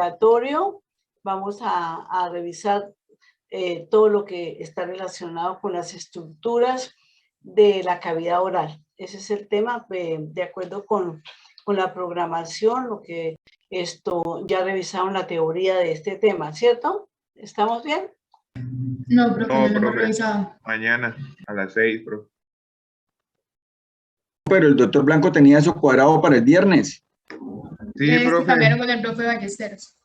laboratorio vamos a revisar todo lo que está relacionado con las estructuras de la cavidad oral. Ese es el tema, de acuerdo con la programación, lo que ya revisaron la teoría de este tema, ¿cierto? ¿Estamos bien? No, profe, no lo hemos profe, revisado. mañana a las 6, profe. Pero el doctor Blanco tenía eso cuadrado para el viernes. Sí, Es que profe. cambiaron con el profe Ballesteros.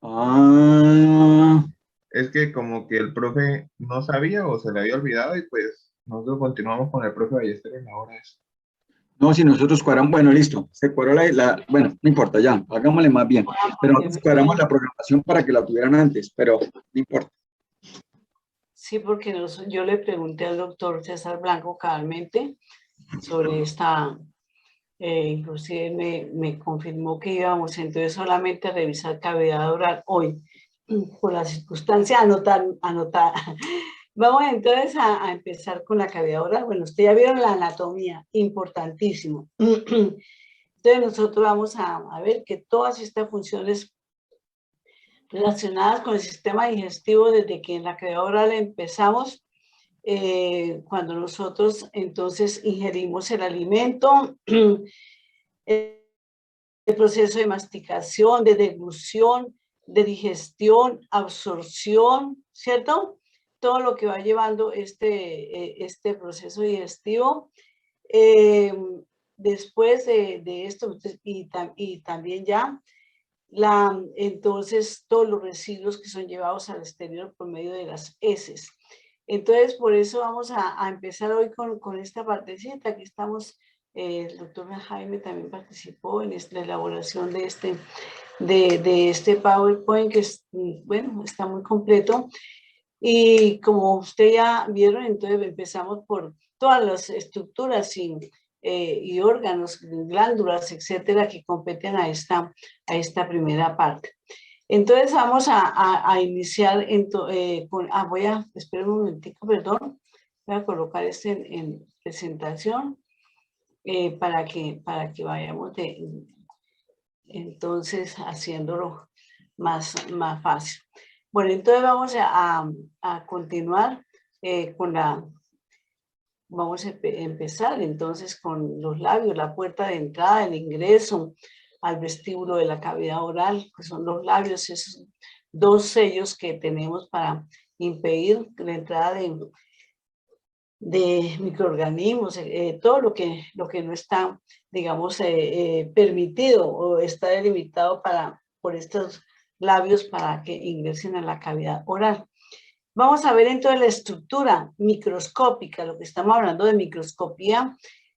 Ah, Es que como que el profe no sabía o se le había olvidado y pues nosotros continuamos con el profe Ballesteros en la hora esa. no, si nosotros cuadramos, bueno, listo, se cuadró bueno, no importa, ya, hagámosle más bien, pero nosotros cuadramos la programación para que la tuvieran antes, pero no importa. Sí, porque yo le pregunté al doctor César Blanco cabalmente sobre esta, inclusive me confirmó que íbamos entonces solamente a revisar cavidad oral hoy, por la circunstancia, anotar. Vamos entonces a empezar con la cavidad oral. Bueno, ustedes ya vieron la anatomía, importantísimo. Entonces nosotros vamos a ver que todas estas funciones relacionadas con el sistema digestivo, desde que en la cavidad oral empezamos, cuando nosotros entonces ingerimos el alimento, el proceso de masticación, de deglución, de digestión, absorción, ¿cierto? Todo lo que va llevando este proceso digestivo. Después de esto, y también ya, entonces todos los residuos que son llevados al exterior por medio de las heces. Entonces, por eso vamos a empezar hoy con esta partecita. Aquí estamos, el doctor Jaime también participó en la elaboración de este PowerPoint, que es, bueno, está muy completo. Y como ustedes ya vieron, entonces empezamos por todas las estructuras y órganos, glándulas, etcétera, que competen a esta primera parte. Entonces vamos a iniciar espera un momentico, perdón, voy a colocar en presentación para que vayamos entonces haciéndolo más fácil. Bueno, entonces vamos a continuar vamos a empezar entonces con los labios, la puerta de entrada, el ingreso al vestíbulo de la cavidad oral, que son los labios, esos dos sellos que tenemos para impedir la entrada de microorganismos, todo lo que no está, digamos, permitido o está delimitado por estos labios para que ingresen a la cavidad oral. Vamos a ver entonces la estructura microscópica, lo que estamos hablando de microscopía,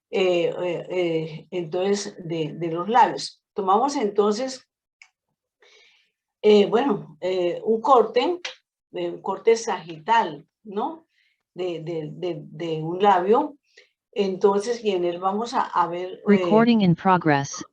entonces de los labios. Tomamos entonces, un corte sagital, ¿no? De un labio. Entonces, y en él vamos a ver... Recording in progress.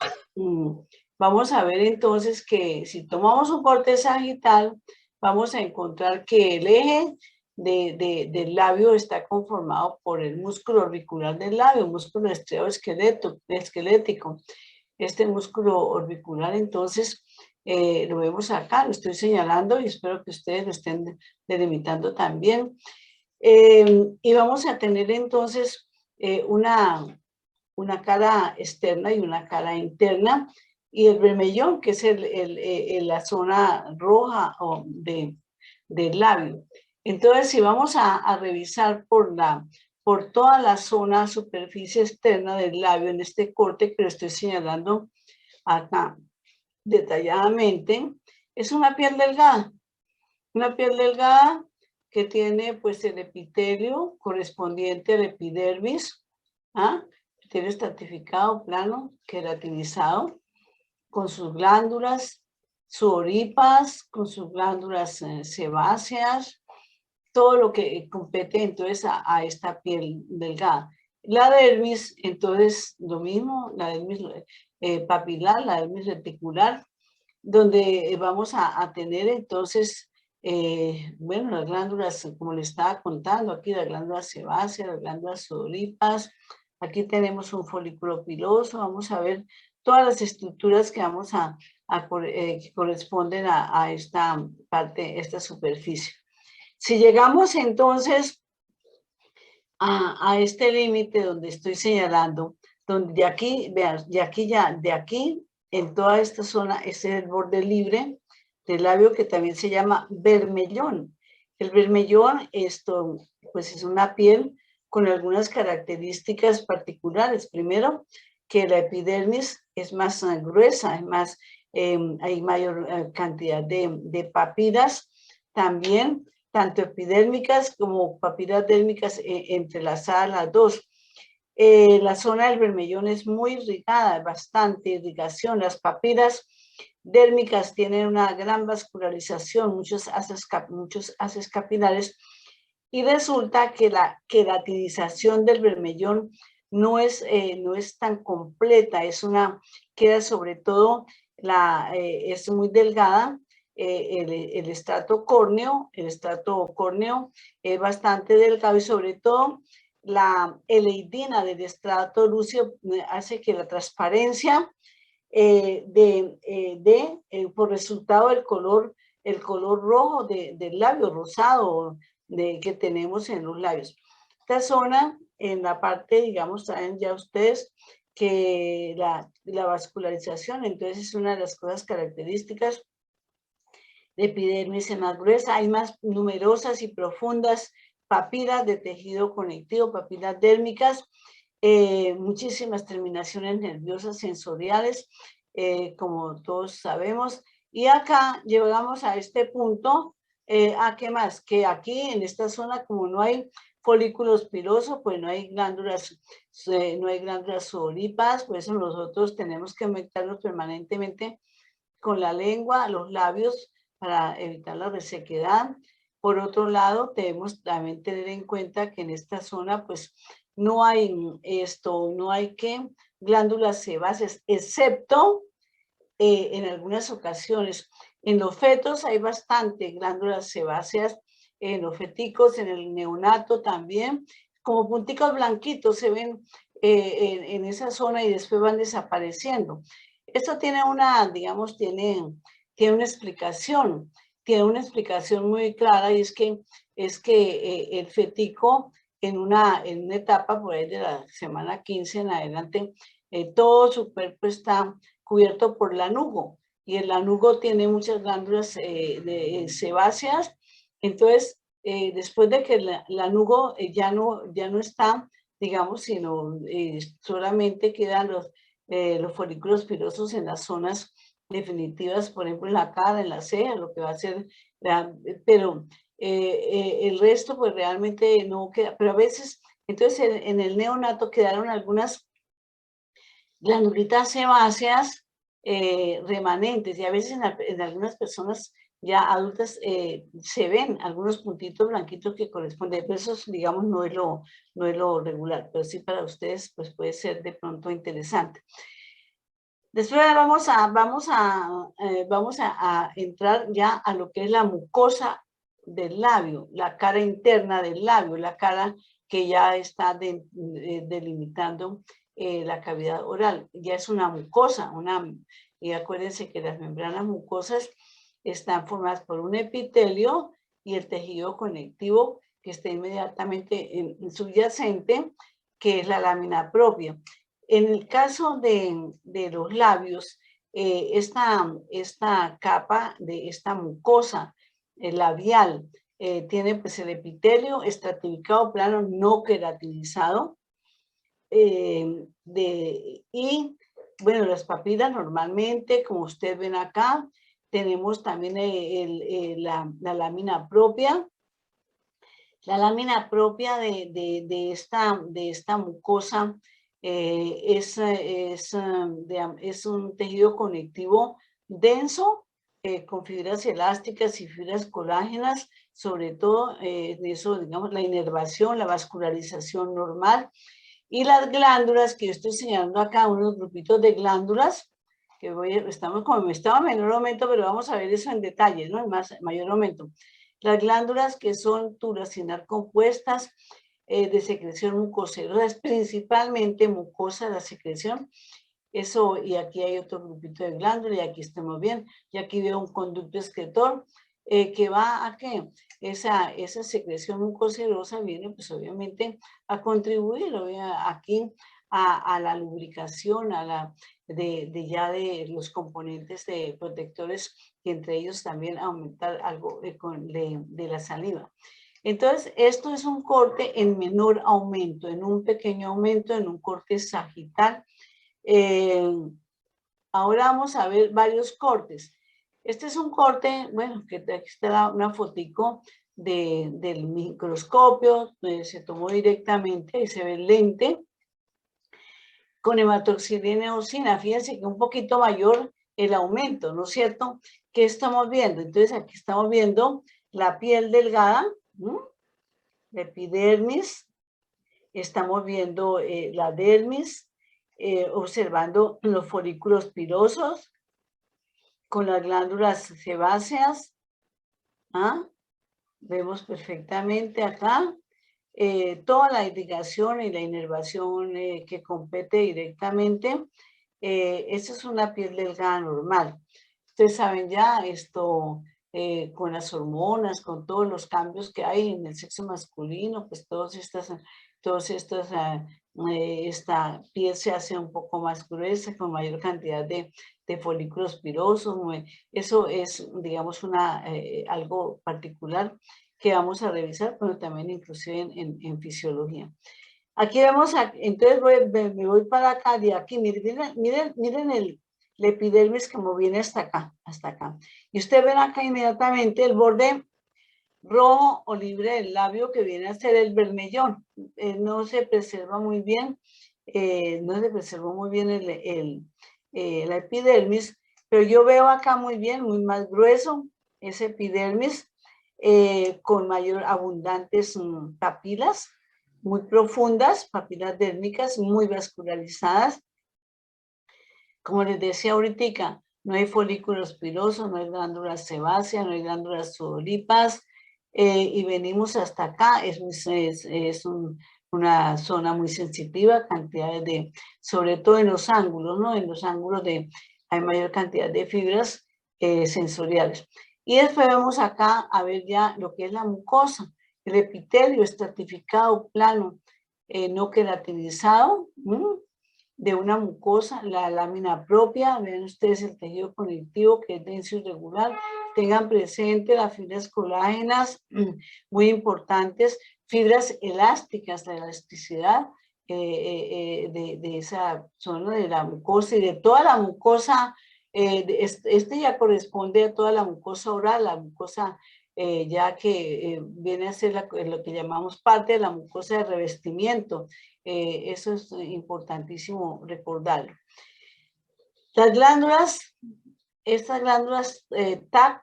Vamos a ver entonces que si tomamos un corte sagital, vamos a encontrar que el eje del labio está conformado por el músculo orbicular del labio, músculo estriado esquelético. Este músculo orbicular, entonces, lo vemos acá, lo estoy señalando y espero que ustedes lo estén delimitando también. Y vamos a tener entonces una cara externa y una cara interna, y el bermellón, que es la zona roja del labio. Entonces, si vamos a revisar por toda la zona, superficie externa del labio, en este corte que lo estoy señalando acá detalladamente, es una piel delgada que tiene pues el epitelio correspondiente al epidermis, epitelio estratificado, plano, queratinizado, con sus glándulas sudoríparas, con sus glándulas sebáceas, todo lo que compete entonces a esta piel delgada. La dermis, entonces, lo mismo, la dermis papilar, la dermis reticular, donde vamos a tener entonces, las glándulas, como le estaba contando aquí, las glándulas sebáceas, las glándulas sudoríparas. Aquí tenemos un folículo piloso. Vamos a ver todas las estructuras que vamos a que corresponden a esta parte, esta superficie. Si llegamos entonces a este límite donde estoy señalando, donde de aquí, vean, de aquí, en toda esta zona, este es el borde libre del labio que también se llama bermellón. El bermellón, esto, pues es una piel con algunas características particulares. Primero, que la epidermis es más gruesa, es más, hay mayor cantidad de papilas, también, tanto epidérmicas como papilas dérmicas entrelazadas las dos. La zona del bermellón es muy irrigada, bastante irrigación. Las papilas dérmicas tienen una gran vascularización, muchos haces capilares, y resulta que la queratinización del bermellón no es tan completa, queda sobre todo, es muy delgada. El estrato córneo es bastante delgado y sobre todo la eleidina del estrato lúcido hace que la transparencia por resultado del el color rojo del labio rosado que tenemos en los labios. Esta zona, en la parte, digamos, saben ya ustedes que la vascularización, entonces es una de las cosas características de epidermis es más gruesa, hay más numerosas y profundas papilas de tejido conectivo, papilas dérmicas, muchísimas terminaciones nerviosas sensoriales, como todos sabemos. Y acá llegamos a este punto, ¿a qué más? Que aquí en esta zona, como no hay folículos pilosos, pues no hay glándulas sudoríparas, por eso nosotros tenemos que humectarnos permanentemente con la lengua, los labios, para evitar la resequedad. Por otro lado, debemos también tener en cuenta que en esta zona, pues, no hay glándulas sebáceas, excepto en algunas ocasiones. En los fetos hay bastante glándulas sebáceas, en los feticos, en el neonato también, como punticos blanquitos se ven en esa zona y después van desapareciendo. Esto tiene digamos, tiene una explicación muy clara, y es que el fetico en una etapa por ahí de la semana 15 en adelante, todo su cuerpo está cubierto por lanugo, y el lanugo tiene muchas glándulas sebáceas. Entonces, después de que el lanugo ya no está, digamos, sino solamente quedan los folículos pilosos en las zonas definitivas, por ejemplo, en la cara, en la ceja, lo que va a ser, pero el resto pues realmente no queda, pero a veces, entonces en el neonato quedaron algunas glandulitas sebáceas remanentes, y a veces en algunas personas ya adultas se ven algunos puntitos blanquitos que corresponden, pero eso, digamos, no es lo regular, pero sí para ustedes pues puede ser de pronto interesante. Después vamos a entrar ya a lo que es la mucosa del labio, la cara interna del labio, la cara que ya está delimitando la cavidad oral. Ya es una mucosa, y acuérdense que las membranas mucosas están formadas por un epitelio y el tejido conectivo que está inmediatamente subyacente, que es la lámina propia. En el caso de los labios, esta capa de esta mucosa labial tiene pues el epitelio estratificado plano no queratinizado, y bueno, las papilas normalmente, como ustedes ven acá, tenemos también la lámina propia. La lámina propia de esta mucosa es un tejido conectivo denso, con fibras elásticas y fibras colágenas, sobre todo de eso, digamos, la inervación, la vascularización normal, y las glándulas que yo estoy señalando acá, unos grupitos de glándulas, que estamos en menor aumento, pero vamos a ver eso en detalle, ¿no? En mayor aumento. Las glándulas que son turacinar compuestas, de secreción mucosa, principalmente mucosa de la secreción, Eso, y aquí hay otro grupito de glándulas, y aquí estamos bien, y aquí veo un conducto excretor que va a ¿qué? Esa secreción mucoserosa viene pues obviamente a contribuir aquí a la lubricación, a la de los componentes de protectores, y entre ellos también aumentar algo de la saliva. Entonces, esto es un corte en menor aumento, en un pequeño aumento, en un corte sagital. Ahora vamos a ver varios cortes. Este es un corte, bueno, que aquí está una fotico del microscopio, se tomó directamente y se ve el lente con hematoxilina y eosina. Fíjense que un poquito mayor el aumento, ¿no es cierto? ¿Qué estamos viendo? Entonces aquí estamos viendo la piel delgada, la epidermis, estamos viendo la dermis, observando los folículos pilosos con las glándulas sebáceas. Vemos perfectamente acá toda la irrigación y la inervación que compete directamente. Esa es una piel delgada normal. Ustedes saben ya esto, con las hormonas, con todos los cambios que hay en el sexo masculino, pues esta piel se hace un poco más gruesa, con mayor cantidad de folículos pilosos. Eso es, digamos, algo particular que vamos a revisar, pero también inclusive en fisiología. Aquí vemos, entonces me voy para acá, de aquí, miren el epidermis como viene hasta acá. Y ustedes ven acá inmediatamente el borde rojo o libre del labio que viene a ser el bermellón. No se preserva muy bien, no se preservó muy bien la epidermis, pero yo veo acá muy bien, muy más grueso ese epidermis, con mayor abundantes papilas, muy profundas, papilas dérmicas, muy vascularizadas. Como les decía ahorita, no hay folículos pilosos, no hay glándulas sebáceas, no hay glándulas sudoríparas, y venimos hasta acá, una zona muy sensitiva, cantidades sobre todo en los ángulos, ¿no? En los ángulos hay mayor cantidad de fibras sensoriales. Y después vamos acá a ver ya lo que es la mucosa, el epitelio estratificado, plano, no queratinizado, de una mucosa, la lámina propia. Vean ustedes el tejido conectivo que es denso y regular. Tengan presente las fibras colágenas, muy importantes, fibras elásticas, la elasticidad de esa zona de la mucosa y de toda la mucosa. Este ya corresponde a toda la mucosa oral, la mucosa ya que viene a ser lo que llamamos parte de la mucosa de revestimiento. Eso es importantísimo recordarlo. Las glándulas, estas glándulas TAC,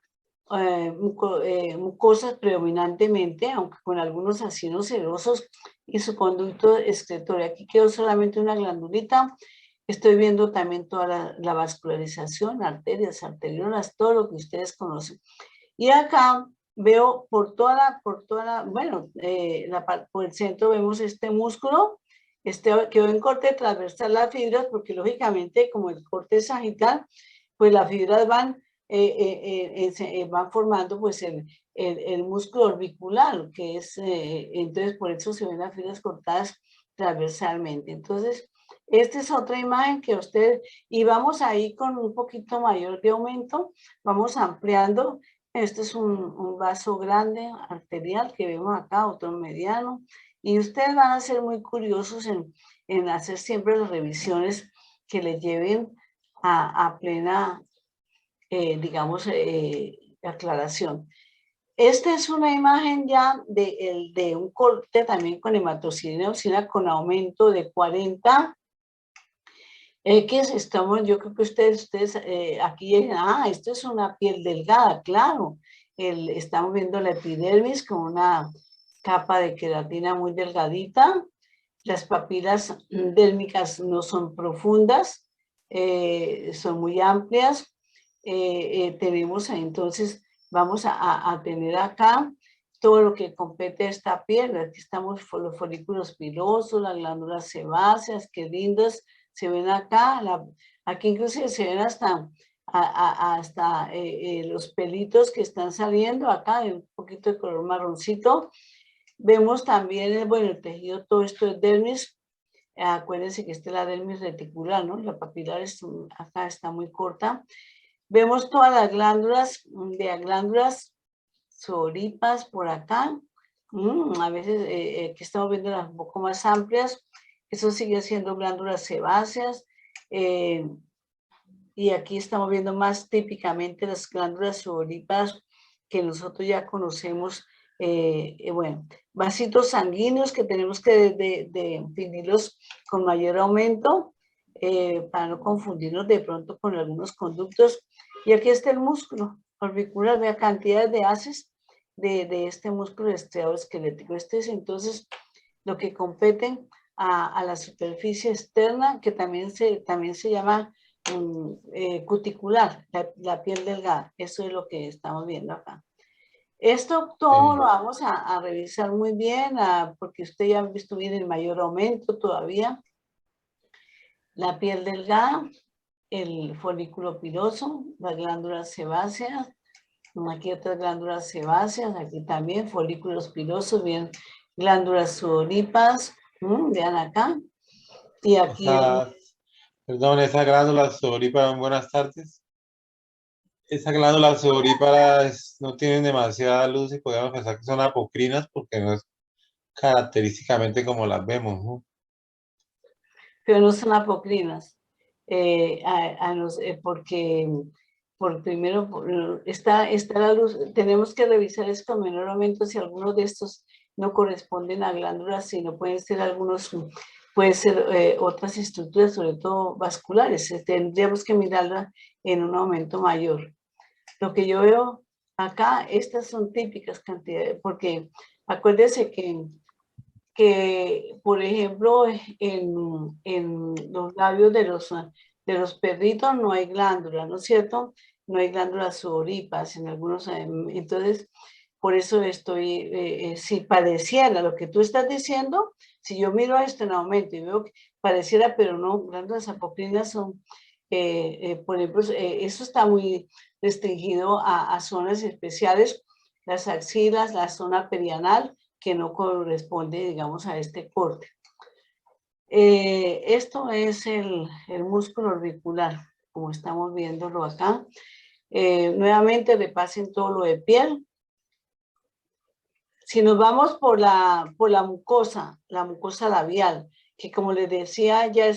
mucosas predominantemente, aunque con algunos acinos serosos y su conducto excretorio. Aquí quedó solamente una glandulita. Estoy viendo también toda la vascularización, arterias, arteriolas, todo lo que ustedes conocen. Y acá veo por el centro vemos este músculo. Quedó en corte transversal las fibras, porque lógicamente como el corte es sagital, pues las fibras van formando pues el músculo orbicular, que es, entonces por eso se ven las fibras cortadas transversalmente. Entonces, esta es otra imagen que ustedes, y vamos ahí con un poquito mayor de aumento, vamos ampliando. Este es un vaso grande arterial que vemos acá, otro mediano, y ustedes van a ser muy curiosos en hacer siempre las revisiones que les lleven a plena, digamos, aclaración. Esta es una imagen ya de un corte también con hematoxilina y eosina con aumento de 40 X. Yo creo que ustedes aquí dicen, esto es una piel delgada, claro. Estamos viendo la epidermis con una capa de queratina muy delgadita. Las papilas dérmicas no son profundas, son muy amplias. Tenemos entonces, vamos a tener acá todo lo que compete a esta piel. Aquí estamos los folículos pilosos, las glándulas sebáceas, qué lindas, Se ven acá, aquí inclusive se ven hasta los pelitos que están saliendo acá, un poquito de color marroncito. Vemos también, bueno, el tejido, todo esto es dermis. Acuérdense que esta es la dermis reticular, ¿no? La papilar acá está muy corta. Vemos todas las glándulas sudoríparas por acá. A veces aquí estamos viendo las un poco más amplias. Eso sigue siendo glándulas sebáceas. Y aquí estamos viendo más típicamente las glándulas sudoríparas que nosotros ya conocemos. Bueno, vasitos sanguíneos que tenemos que definirlos con mayor aumento para no confundirnos de pronto con algunos conductos. Y aquí está el músculo orbicular, vea cantidades de haces de este músculo estriado esquelético. Este es entonces lo que competen a la superficie externa, que también se llama cuticular, la piel delgada. Eso es lo que estamos viendo acá. Esto todo lo vamos a revisar muy bien, porque usted ya ha visto bien el mayor aumento todavía. La piel delgada, el folículo piloso, las glándulas sebáceas, aquí otras glándulas sebáceas, aquí también folículos pilosos, bien, glándulas sudoríparas, vean acá. Y aquí... Perdón, esa glándula sudorípara, buenas tardes. Esas glándulas sudoríparas no tienen demasiada luz y podemos pensar que son apocrinas porque no es característicamente como las vemos, ¿no? Pero no son apocrinas, porque primero está la luz. Tenemos que revisar esto con menor aumento si algunos de estos no corresponden a glándulas, sino pueden ser algunos, pueden ser otras estructuras, sobre todo vasculares. Tendríamos que mirarla en un aumento mayor. Lo que yo veo acá, estas son típicas cantidades, porque acuérdense que por ejemplo, en los labios de los perritos no hay glándulas, ¿no es cierto? No hay glándulas sudoríparas en algunos, entonces, por eso estoy, si pareciera lo que tú estás diciendo, si yo miro esto en aumento y veo que pareciera, pero no, glándulas apocrinas son, por ejemplo, eso está muy restringido a zonas especiales, las axilas, la zona perianal, que no corresponde, digamos, a este corte. Esto es el músculo orbicular, como estamos viéndolo acá. Nuevamente repasen todo lo de piel. Si nos vamos por la mucosa labial, que como les decía, ya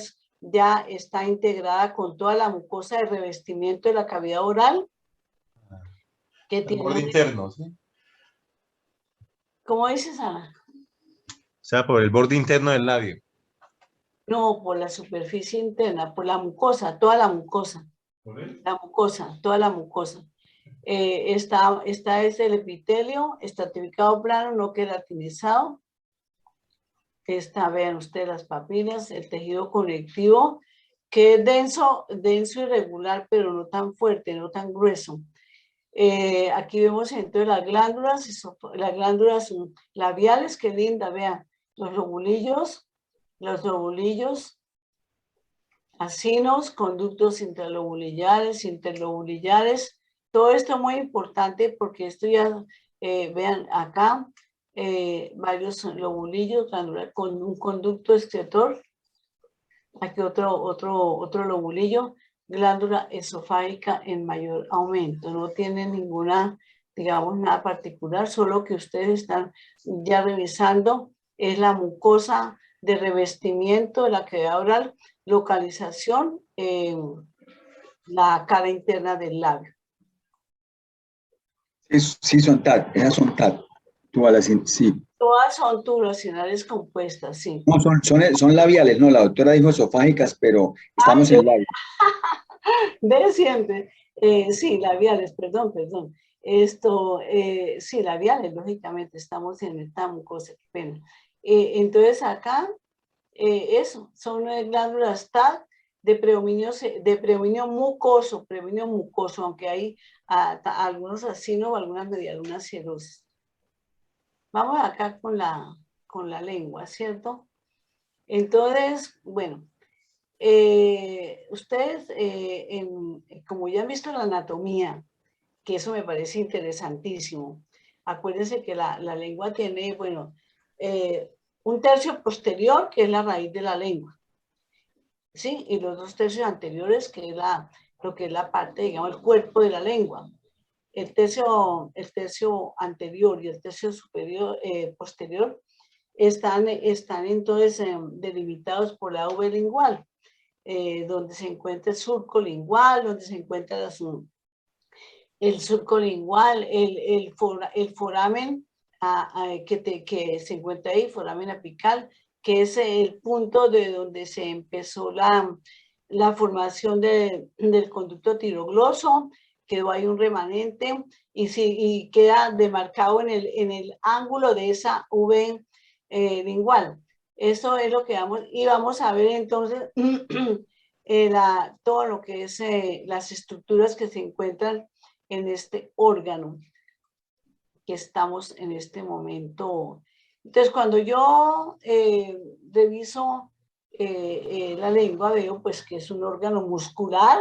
está integrada con toda la mucosa de revestimiento de la cavidad oral. Que El tiene borde interno, ¿sí? ¿Cómo dices, Ana? O sea, por el borde interno del labio. No, por la superficie interna, por la mucosa, toda la mucosa. ¿Por él? La mucosa, toda la mucosa. Esta es el epitelio estratificado plano, no queratinizado. Vean ustedes las papilas, el tejido conectivo, que es denso y regular, pero no tan fuerte, no tan grueso. Aquí vemos entonces las glándulas labiales, qué linda, vean, los lobulillos, acinos, conductos interlobularios, todo esto es muy importante porque esto ya, vean acá, varios lobulillos con un conducto excretor, aquí otro lobulillo, glándula esofágica en mayor aumento, no tiene ninguna, digamos, nada particular, solo que ustedes están ya revisando es la mucosa de revestimiento de la cavidad oral, localización en la cara interna del labio. Sí, son TAT, esas son TAT. Sí. Todas son tubulacionales compuestas, sí. No, son labiales, no, la doctora dijo esofágicas, pero estamos en labios. De siempre. Sí, labiales, perdón. Sí, labiales, lógicamente, estamos en esta mucosa, qué pena. Entonces acá, eso, son glándulas TAC de predominio mucoso, aunque hay algunos acinos o algunas medialunas serosas. Vamos acá con la lengua, ¿cierto? Entonces, bueno, Ustedes, como ya han visto la anatomía, que eso me parece interesantísimo, acuérdense que la lengua tiene, bueno, un tercio posterior, que es la raíz de la lengua, ¿sí? Y los 2 tercios anteriores, que es lo que es la parte, digamos, el cuerpo de la lengua. El tercio anterior y el tercio superior, posterior están entonces delimitados por la V lingual, donde se encuentra el surco lingual, donde se encuentra el surco lingual, el foramen que se encuentra ahí, foramen apical, que es el punto de donde se empezó la formación del conducto tirogloso. Quedó ahí un remanente y queda demarcado en el ángulo de esa V lingual. Eso es lo que vamos a ver entonces todo lo que es las estructuras que se encuentran en este órgano que estamos en este momento. Entonces, cuando yo reviso la lengua, veo pues que es un órgano muscular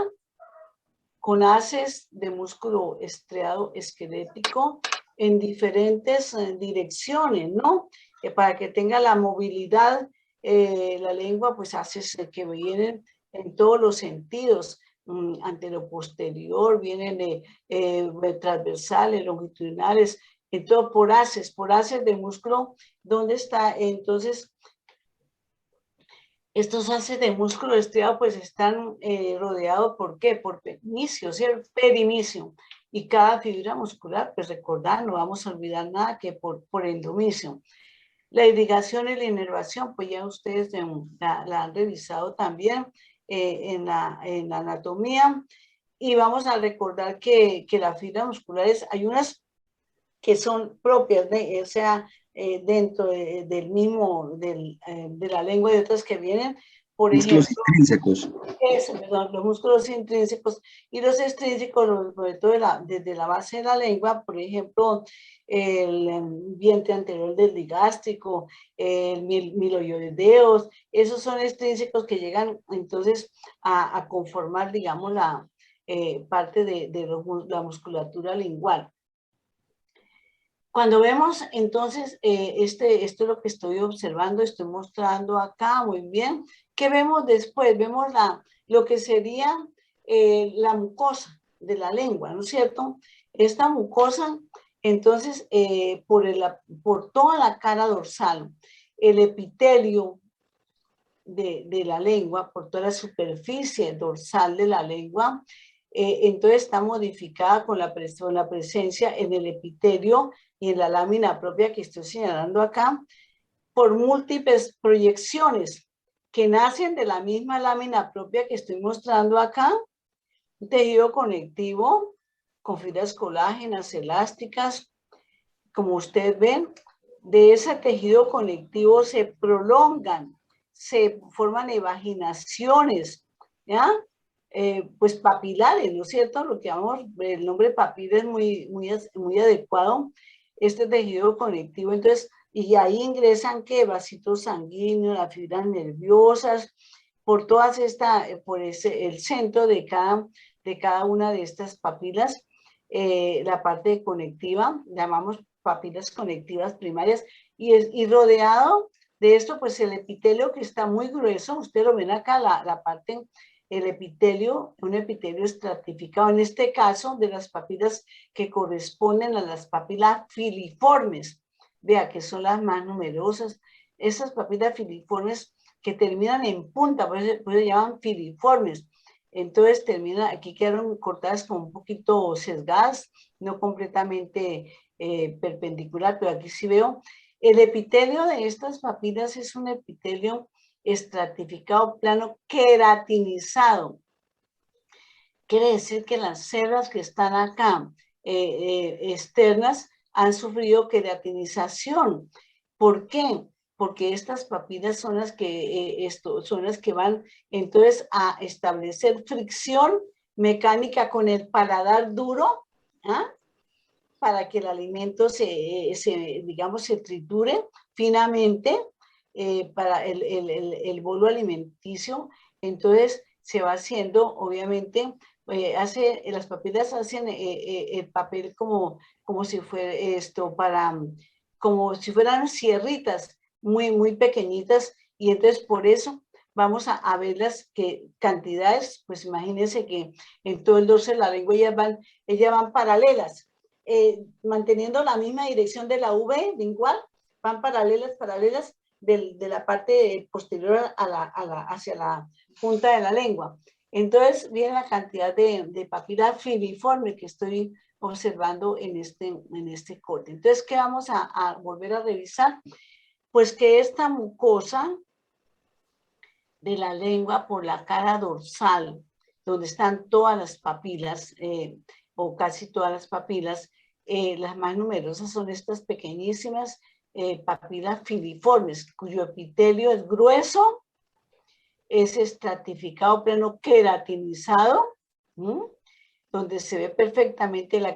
con haces de músculo estriado esquelético en diferentes direcciones, ¿no? Para que tenga la movilidad, la lengua, pues haces que vienen en todos los sentidos, antero-posterior, vienen transversales, longitudinales, en todo por haces de músculo. ¿Dónde está? Entonces, estos haces de músculo estriado pues están rodeados, ¿por qué? Por perimicio, ¿cierto? Perimicio. Y cada fibra muscular, pues recordad, no vamos a olvidar nada que por endomisio. La irrigación y la inervación, pues ya ustedes la han revisado también en la anatomía. Y vamos a recordar que las fibras musculares, hay unas que son propias, o sea, dentro del mismo, de la lengua, y otras que vienen, por músculos ejemplo, intrínsecos. perdón, los músculos intrínsecos y los extrínsecos, sobre todo desde la base de la lengua, por ejemplo, el vientre anterior del digástrico, el miloioideos, esos son extrínsecos que llegan entonces a conformar, digamos, la parte de la musculatura lingual. Cuando vemos entonces, esto es lo que estoy observando, estoy mostrando acá, muy bien. ¿Qué vemos después? Vemos lo que sería la mucosa de la lengua, ¿no es cierto? Esta mucosa, entonces, por toda la cara dorsal, el epitelio de la lengua, por toda la superficie dorsal de la lengua, entonces está modificada con la presencia en el epitelio y en la lámina propia que estoy señalando acá, por múltiples proyecciones que nacen de la misma lámina propia que estoy mostrando acá, un tejido conectivo con fibras colágenas, elásticas, como ustedes ven. De ese tejido conectivo se prolongan, se forman evaginaciones, ¿ya? Pues papilares, ¿no es cierto? Lo que llamamos, el nombre papila es muy adecuado, este tejido conectivo. Entonces, y ahí ingresan, ¿qué? Vasitos sanguíneos, las fibras nerviosas, por todas por el centro de cada una de estas papilas, la parte conectiva, llamamos papilas conectivas primarias, y rodeado de esto, pues el epitelio que está muy grueso, ustedes lo ven acá, la parte, el epitelio, un epitelio estratificado, en este caso de las papilas que corresponden a las papilas filiformes, vea que son las más numerosas, esas papilas filiformes que terminan en punta, por eso se llaman filiformes. Entonces aquí quedaron cortadas como un poquito sesgadas, no completamente perpendicular, pero aquí sí veo. El epitelio de estas papilas es un epitelio estratificado, plano, queratinizado. Quiere decir que las células que están acá, externas, han sufrido queratinización. ¿Por qué? Porque estas papilas son las que van entonces a establecer fricción mecánica con el paladar duro, ¿ah? Para que el alimento digamos, se triture finamente para el bolo alimenticio. Entonces se va haciendo, obviamente, las papilas hacen el papel como si fuera esto, como si fueran sierritas muy pequeñitas, y entonces por eso vamos a ver las cantidades. Pues imagínense que en todo el dorso de la lengua ellas van paralelas, manteniendo la misma dirección de la V lingual, van paralelas de la parte posterior hacia la punta de la lengua. Entonces viene la cantidad de papila filiforme que estoy observando en este corte. Entonces, ¿qué vamos a volver a revisar? Pues que esta mucosa de la lengua por la cara dorsal, donde están todas las papilas, o casi todas las papilas, las más numerosas son estas pequeñísimas papilas filiformes, cuyo epitelio es grueso, es estratificado, plano queratinizado, donde se ve perfectamente la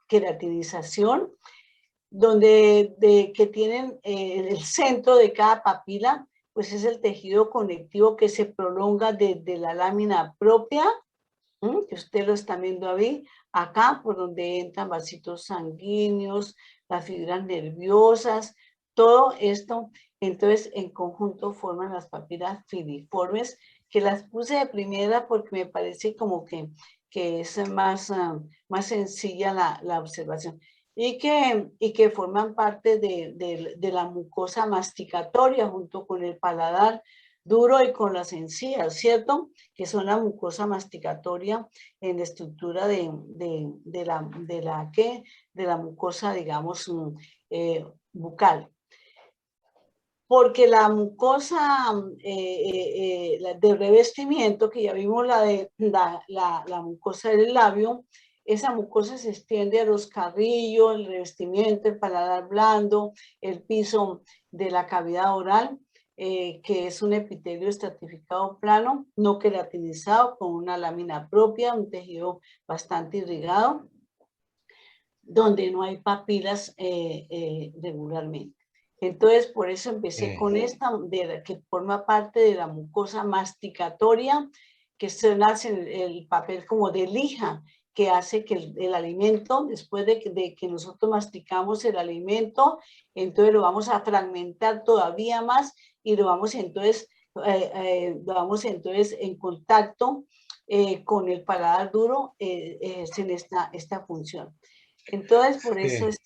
queratinización, que tienen el centro de cada papila, pues es el tejido conectivo que se prolonga desde la lámina propia, que ustedes lo están viendo acá, por donde entran vasitos sanguíneos, las fibras nerviosas, todo esto. Entonces, en conjunto forman las papilas filiformes, que las puse de primera porque me parece como que es más sencilla la observación. Y que forman parte de la mucosa masticatoria junto con el paladar duro y con las encías, ¿cierto? Que son la mucosa masticatoria en la estructura de la mucosa, digamos, bucal. Porque la mucosa de revestimiento, que ya vimos la mucosa del labio, esa mucosa se extiende a los carrillos, el revestimiento, el paladar blando, el piso de la cavidad oral, que es un epitelio estratificado plano, no queratinizado, con una lámina propia, un tejido bastante irrigado, donde no hay papilas regularmente. Entonces, por eso empecé con esta, que forma parte de la mucosa masticatoria, que se hace el papel como de lija, que hace que el alimento, después de que nosotros masticamos el alimento, entonces lo vamos a fragmentar todavía más y lo vamos entonces en contacto con el paladar duro, en esta función. Entonces, por eso es...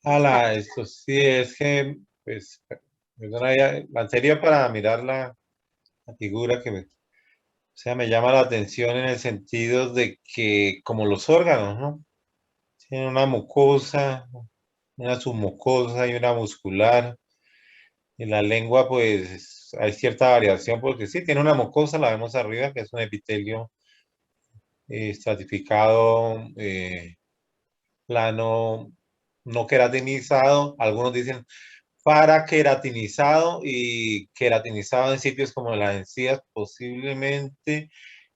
Esto sí es que, pues, la sería para mirar la figura que me llama la atención en el sentido de que, como los órganos, ¿no? Tienen una mucosa, una submucosa y una muscular. En la lengua, pues, hay cierta variación porque sí, tiene una mucosa, la vemos arriba, que es un epitelio estratificado, plano, no queratinizado. Algunos dicen paraqueratinizado y queratinizado en sitios como las encías posiblemente,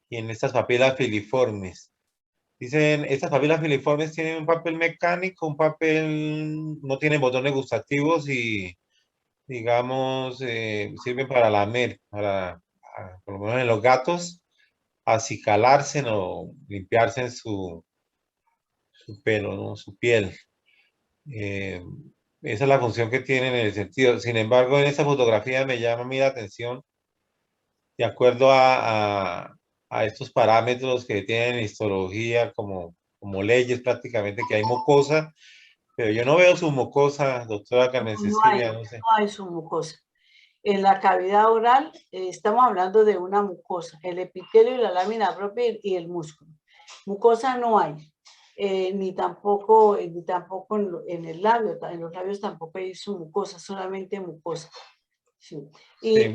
y en estas papilas filiformes. Dicen, estas papilas filiformes tienen un papel mecánico, no tienen botones gustativos y, digamos, sirven para lamer, por lo menos en los gatos, acicalarse o limpiarse en su pelo, ¿no? Su piel. Esa es la función que tienen en el sentido. Sin embargo, en esta fotografía me llama a mí la atención, de acuerdo a estos parámetros que tienen histología como leyes prácticamente, que hay mucosa, pero yo no veo su mucosa, doctora Carmen Cecilia, no sé. No hay su mucosa. En la cavidad oral estamos hablando de una mucosa, el epitelio y la lámina propia y el músculo. Mucosa no hay. Ni tampoco en el labio, en los labios tampoco hay su mucosa, solamente mucosa. Sí. Y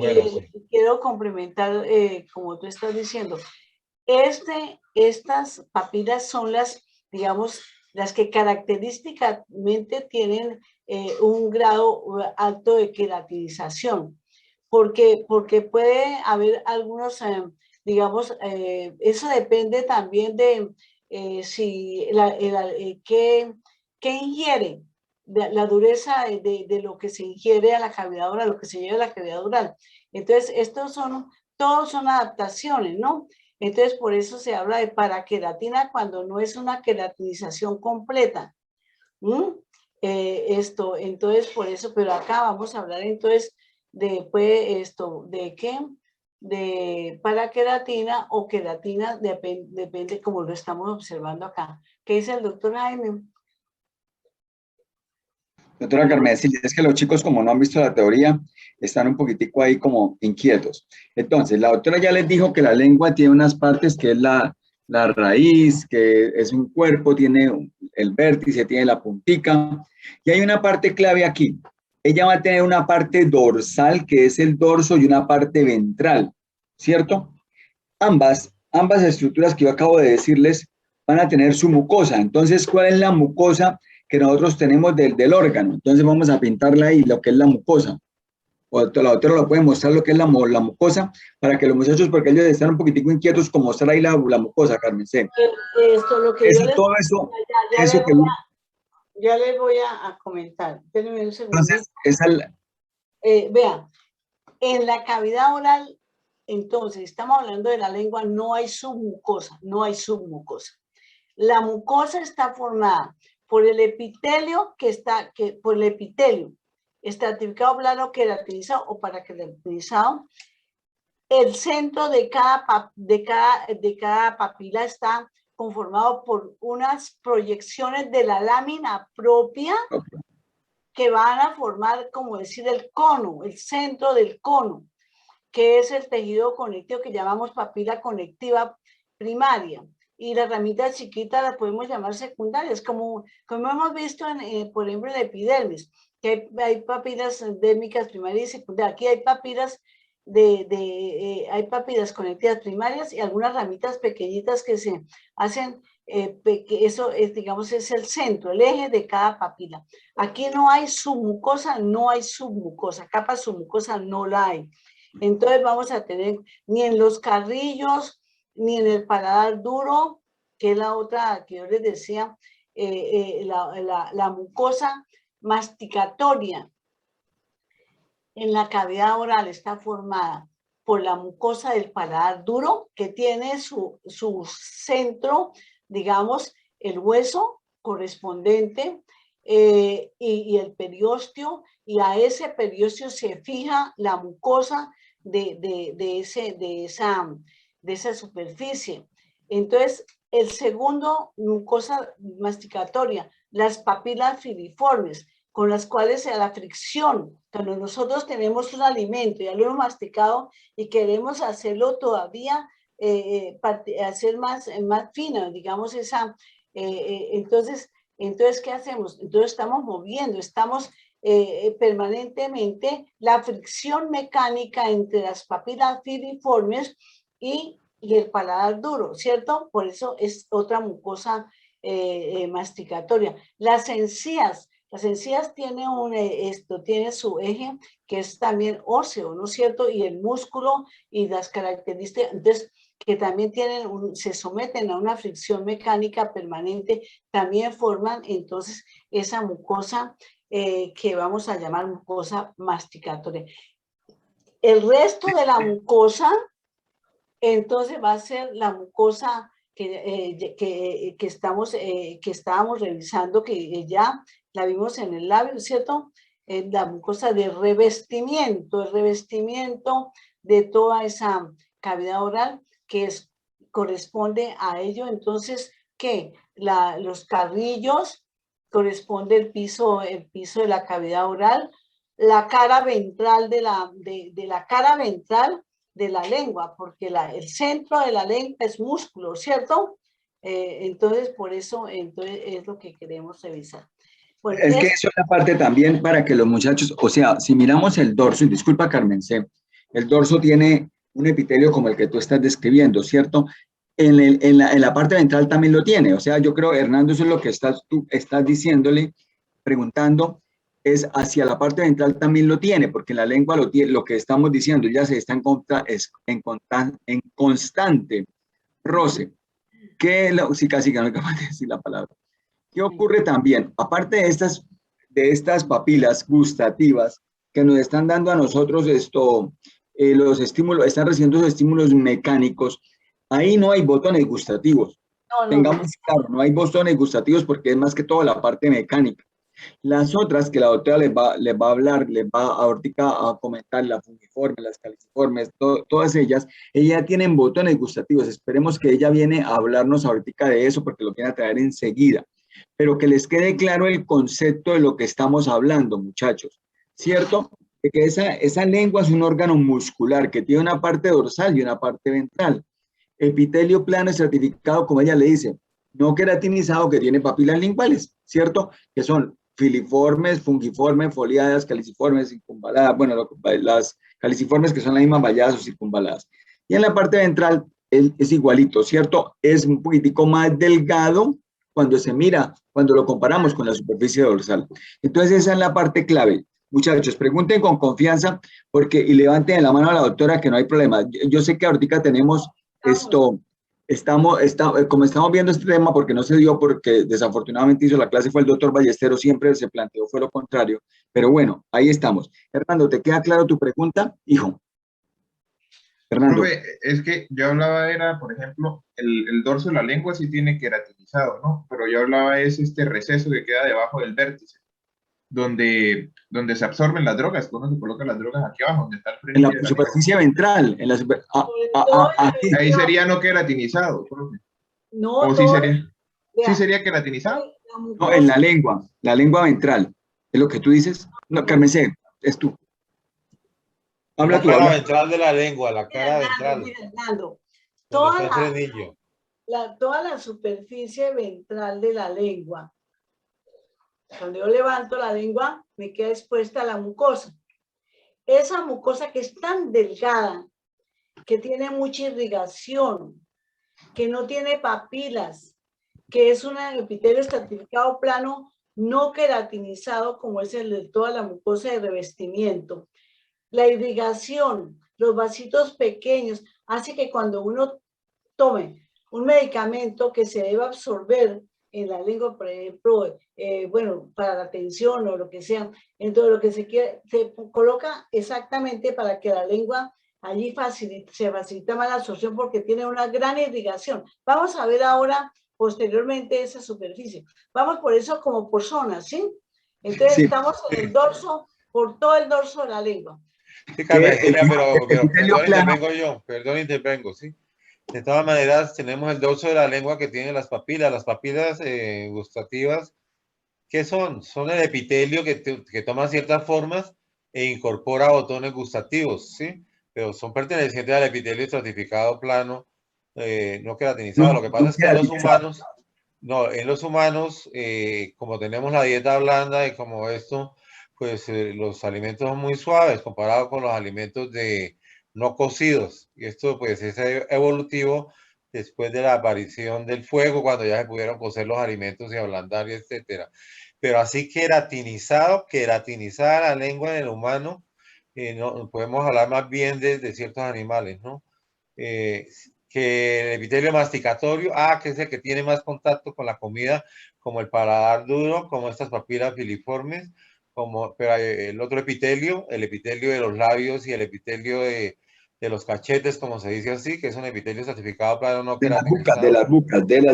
quiero complementar, como tú estás diciendo, estas papilas son digamos, las que característicamente tienen un grado alto de queratinización, porque puede haber algunos, digamos, eso depende también de si qué ingiere, la dureza de lo que se ingiere a la cavidad oral, lo que se lleva a la cavidad oral. Entonces, estos son todos son adaptaciones, ¿no? Entonces, por eso se habla de paraqueratina cuando no es una queratinización completa. Entonces, por eso, pero acá vamos a hablar entonces de, pues, ¿de qué? De paraqueratina o queratina, depende como lo estamos observando acá. ¿Qué dice el doctor Jaime? Doctora Carmen, sí, es que los chicos, como no han visto la teoría, están un poquitico ahí como inquietos. Entonces, la doctora ya les dijo que la lengua tiene unas partes que es la raíz, que es un cuerpo, tiene el vértice, tiene la puntica, y hay una parte clave aquí. Ella va a tener una parte dorsal, que es el dorso, y una parte ventral, ¿cierto? Ambas estructuras que yo acabo de decirles van a tener su mucosa. Entonces, ¿cuál es la mucosa que nosotros tenemos del órgano? Entonces vamos a pintarla ahí, lo que es la mucosa. O la doctora lo puede mostrar lo que es la mucosa, para que los muchachos, porque ellos están un poquitico inquietos, como mostrar ahí la mucosa, Carmen. Sí. Lo que Eso, yo les, todo eso, ya eso les que... voy ya les voy a comentar. Espérenme un segundo. Entonces, Vean, en la cavidad oral, entonces, estamos hablando de la lengua, no hay submucosa, no hay submucosa. La mucosa está formada por el epitelio por el epitelio estratificado, plano, queratinizado o paraqueratinizado. El centro de cada papila está conformado por unas proyecciones de la lámina propia que van a formar, como decir, el cono, el centro del cono, que es el tejido conectivo que llamamos papila conectiva primaria. Y las ramitas chiquitas las podemos llamar secundarias, como hemos visto, por ejemplo, en la epidermis, que hay papilas endérmicas primarias y secundarias. Aquí hay papilas hay papilas conectivas primarias y algunas ramitas pequeñitas que se hacen, eso es, digamos, es el centro, el eje de cada papila. Aquí no hay submucosa, no hay submucosa, capa submucosa no la hay. Entonces vamos a tener ni en los carrillos, ni en el paladar duro, que es la otra que yo les decía, la mucosa masticatoria en la cavidad oral está formada por la mucosa del paladar duro, que tiene su centro, digamos, el hueso correspondiente y el periósteo, y a ese periósteo se fija la mucosa de esa superficie. Entonces, el segundo, mucosa masticatoria, las papilas filiformes, con las cuales a la fricción, cuando nosotros tenemos un alimento, ya lo hemos masticado y queremos hacerlo todavía, hacer más fino, digamos, entonces, ¿qué hacemos? Entonces estamos moviendo, estamos permanentemente la fricción mecánica entre las papilas filiformes y el paladar duro, ¿cierto? Por eso es otra mucosa masticatoria. Las encías tiene su eje que es también óseo, ¿no es cierto? Y el músculo y las características, entonces, que también se someten a una fricción mecánica permanente, también forman entonces esa mucosa que vamos a llamar mucosa masticatoria. El resto de la mucosa, entonces va a ser la mucosa que estábamos revisando, que ya la vimos en el labio, ¿cierto? La mucosa de revestimiento, el revestimiento de toda esa cavidad oral que corresponde a ello. Entonces, ¿qué? Los carrillos, corresponde el piso de la cavidad oral, la cara ventral de la cara ventral de la lengua, porque el centro de la lengua es músculo, ¿cierto? Entonces, por eso es lo que queremos revisar. Bueno, es que eso es la parte también para que los muchachos, o sea, si miramos el dorso, y disculpa Carmen, el dorso tiene un epitelio como el que tú estás describiendo, ¿cierto? En la parte ventral también lo tiene, o sea, yo creo, Hernando, eso es lo que tú estás diciéndole, preguntando, es hacia la parte ventral también lo tiene, porque en la lengua lo que estamos diciendo ya se está en constante roce. Sí, casi que no acabo de decir la palabra. ¿Qué ocurre también? Aparte de estas papilas gustativas que nos están dando a nosotros los estímulos, están recibiendo los estímulos mecánicos, ahí no hay botones gustativos. No, no, no. Tengamos claro, no hay botones gustativos porque es más que todo la parte mecánica. Las otras que la doctora les va a hablar, les va ahorita a comentar, las fungiformes, las caliciformes, todas ellas tienen botones gustativos. Esperemos que ella viene a hablarnos ahorita de eso porque lo viene a traer enseguida. Pero que les quede claro el concepto de lo que estamos hablando, muchachos, ¿cierto? De que esa lengua es un órgano muscular que tiene una parte dorsal y una parte ventral. Epitelio plano estratificado, como ella le dice, no queratinizado, que tiene papilas linguales, ¿cierto? Que son filiformes, fungiformes, foliadas, caliciformes, circunvaladas, bueno, las caliciformes que son las mismas valladas o circunvaladas. Y en la parte ventral es igualito, ¿cierto? Es un poquitico más delgado cuando se mira, cuando lo comparamos con la superficie dorsal. Entonces esa es la parte clave. Muchachos, pregunten con confianza y levanten la mano a la doctora que no hay problema. Yo sé que ahorita tenemos como estamos viendo este tema, porque no se dio, porque desafortunadamente hizo la clase, fue el doctor Ballesteros, siempre se planteó, fue lo contrario, pero bueno, ahí estamos. Hernando, ¿te queda claro tu pregunta, hijo? Hernando. Profe, es que yo hablaba era, por ejemplo, el dorso de la lengua sí tiene queratinizado, ¿no? Pero yo hablaba es este receso que queda debajo del vértice, donde se absorben las drogas, cuando se colocan las drogas aquí abajo, donde está el En frenillo la de la superficie ventral, en la aquí. lengua. Ahí sería no queratinizado, profe. No, O sí sería, vea, sí sería queratinizado. la No, en mucosa, la lengua ventral. ¿Es lo que tú dices? No, Carmen C, es tú. Habla La tú, cara habla. ventral de la lengua, la cara Mira, ventral, mira, Hernando, donde está toda el frenillo. toda la superficie ventral de la lengua, cuando yo levanto la lengua, me queda expuesta la mucosa. Esa mucosa que es tan delgada, que tiene mucha irrigación, que no tiene papilas, que es un epitelio estratificado plano no queratinizado como es el de toda la mucosa de revestimiento. La irrigación, los vasitos pequeños, hace que cuando uno tome un medicamento que se debe absorber en la lengua, por ejemplo, bueno, para la tensión o lo que sea, entonces lo que se quiere, se coloca exactamente para que la lengua allí se facilita más la absorción porque tiene una gran irrigación. Vamos a ver ahora posteriormente esa superficie. Vamos por eso como por zonas, ¿sí? Entonces Sí. estamos en el dorso, por todo el dorso de la lengua. Sí, Carmen, pero epitelio plano. perdón, intervengo, ¿sí? De todas maneras, tenemos el dorso de la lengua que tiene las papilas gustativas. ¿Qué son? Son el epitelio que toma ciertas formas e incorpora botones gustativos, ¿sí? Pero son pertenecientes al epitelio estratificado plano, no queratinizado. Lo que pasa es que en los humanos, como tenemos la dieta blanda y como esto, pues los alimentos son muy suaves comparado con los alimentos no cocidos. Y esto pues es evolutivo después de la aparición del fuego, cuando ya se pudieron cocer los alimentos y ablandar, y etcétera. Pero así queratinizada la lengua en el humano, no, podemos hablar más bien de ciertos animales, ¿no? Que el epitelio masticatorio, que es el que tiene más contacto con la comida, como el paladar duro, como estas papilas filiformes, pero el otro epitelio, el epitelio de los labios y el epitelio de los cachetes, como se dice así, que es un epitelio estratificado plano no queratinizado. De las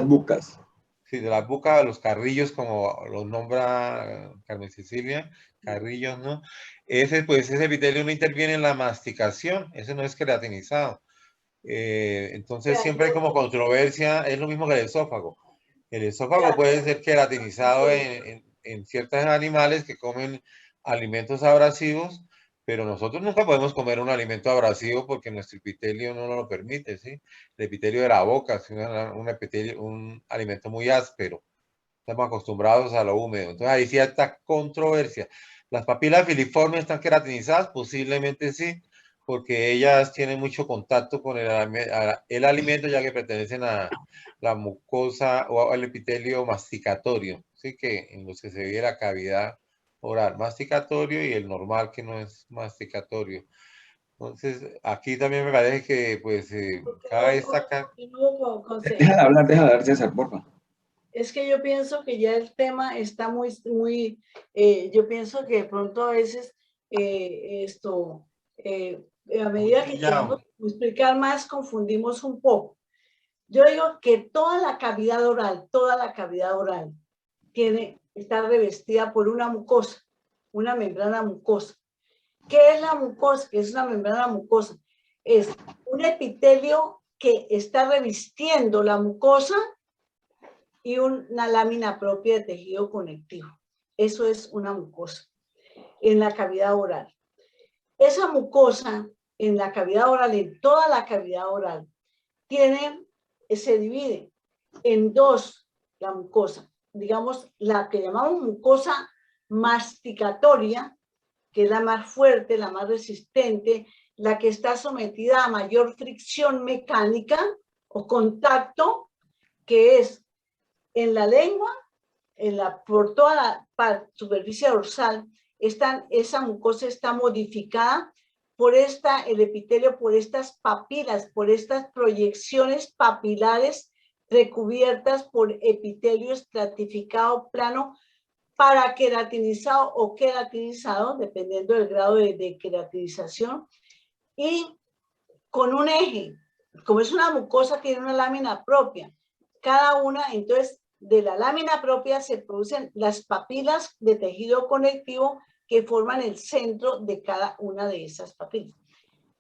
bucas. Sí, de la boca, de los carrillos, como los nombra Carmen Cecilia, carrillos, ¿no? Ese epitelio no interviene en la masticación, ese no es queratinizado. Entonces siempre hay como controversia, es lo mismo que el esófago. El esófago puede ser queratinizado en ciertos animales que comen alimentos abrasivos, pero nosotros nunca podemos comer un alimento abrasivo porque nuestro epitelio no nos lo permite, ¿sí? El epitelio de la boca es un alimento muy áspero. Estamos acostumbrados a lo húmedo. Entonces hay cierta controversia. ¿Las papilas filiformes están queratinizadas? Posiblemente sí, porque ellas tienen mucho contacto con el alimento, ya que pertenecen a la mucosa o al epitelio masticatorio, ¿sí? Que en los que se ve la cavidad oral masticatorio y el normal que no es masticatorio. Entonces, aquí también me parece que, pues, cabe destacar. Déjala hablar, César, por favor. Es que yo pienso que ya el tema está yo pienso que de pronto a veces a medida que queremos explicar más, confundimos un poco. Yo digo que toda la cavidad oral está revestida por una mucosa, una membrana mucosa. ¿Qué es la mucosa? ¿Qué es una membrana mucosa? Es un epitelio que está revistiendo la mucosa y una lámina propia de tejido conectivo. Eso es una mucosa en la cavidad oral. Esa mucosa en la cavidad oral, en toda la cavidad oral, se divide en dos la mucosa. Digamos, la que llamamos mucosa masticatoria, que es la más fuerte, la más resistente, la que está sometida a mayor fricción mecánica o contacto, que es en la lengua, por toda la superficie dorsal, esa mucosa está modificada por el epitelio, por estas papilas, por estas proyecciones papilares recubiertas por epitelio estratificado plano paraqueratinizado o queratinizado, dependiendo del grado de queratinización, y con un eje. Como es una mucosa, tiene una lámina propia. Cada una, entonces, de la lámina propia se producen las papilas de tejido conectivo que forman el centro de cada una de esas papilas.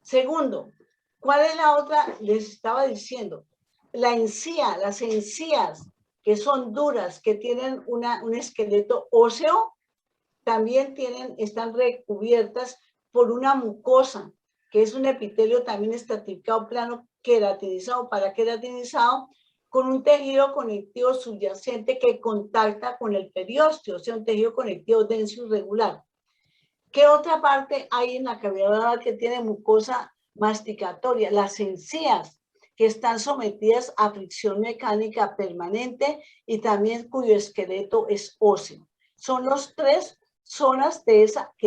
Segundo, ¿cuál es la otra? Les estaba diciendo, las encías, que son duras, que tienen un esqueleto óseo, también están recubiertas por una mucosa, que es un epitelio también estratificado plano queratinizado, paraqueratinizado, con un tejido conectivo subyacente que contacta con el periósteo, o sea, un tejido conectivo denso y regular. ¿Qué otra parte hay en la cavidad oral que tiene mucosa masticatoria? Las encías, que están sometidas a fricción mecánica permanente y también cuyo esqueleto es óseo. Son las tres zonas que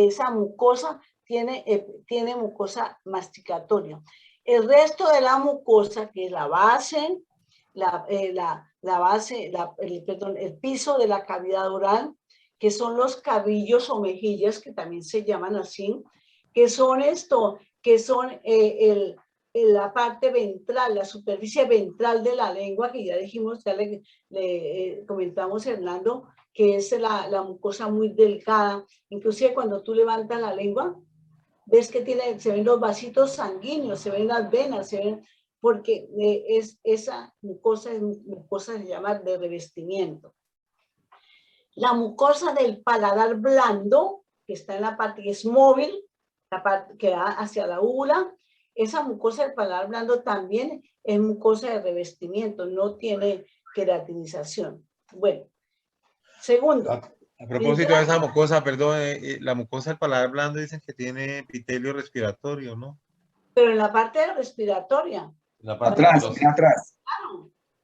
esa mucosa tiene mucosa masticatoria. El resto de la mucosa, que es la base, el piso de la cavidad oral, que son los carrillos o mejillas, que también se llaman así, que son la parte ventral, la superficie ventral de la lengua, que ya dijimos, ya le comentamos a Hernando, que es la mucosa muy delgada. Inclusive cuando tú levantas la lengua, ves que se ven los vasitos sanguíneos, se ven las venas, porque esa mucosa se llama de revestimiento. La mucosa del paladar blando, que está en la parte que es móvil, la parte que va hacia la úvula, esa mucosa del paladar blando también es mucosa de revestimiento, no tiene queratinización. Bueno, segundo. A propósito de esa mucosa, perdón, la mucosa del paladar blando dicen que tiene epitelio respiratorio, ¿no? Pero en la parte respiratoria. La parte atrás, atrás.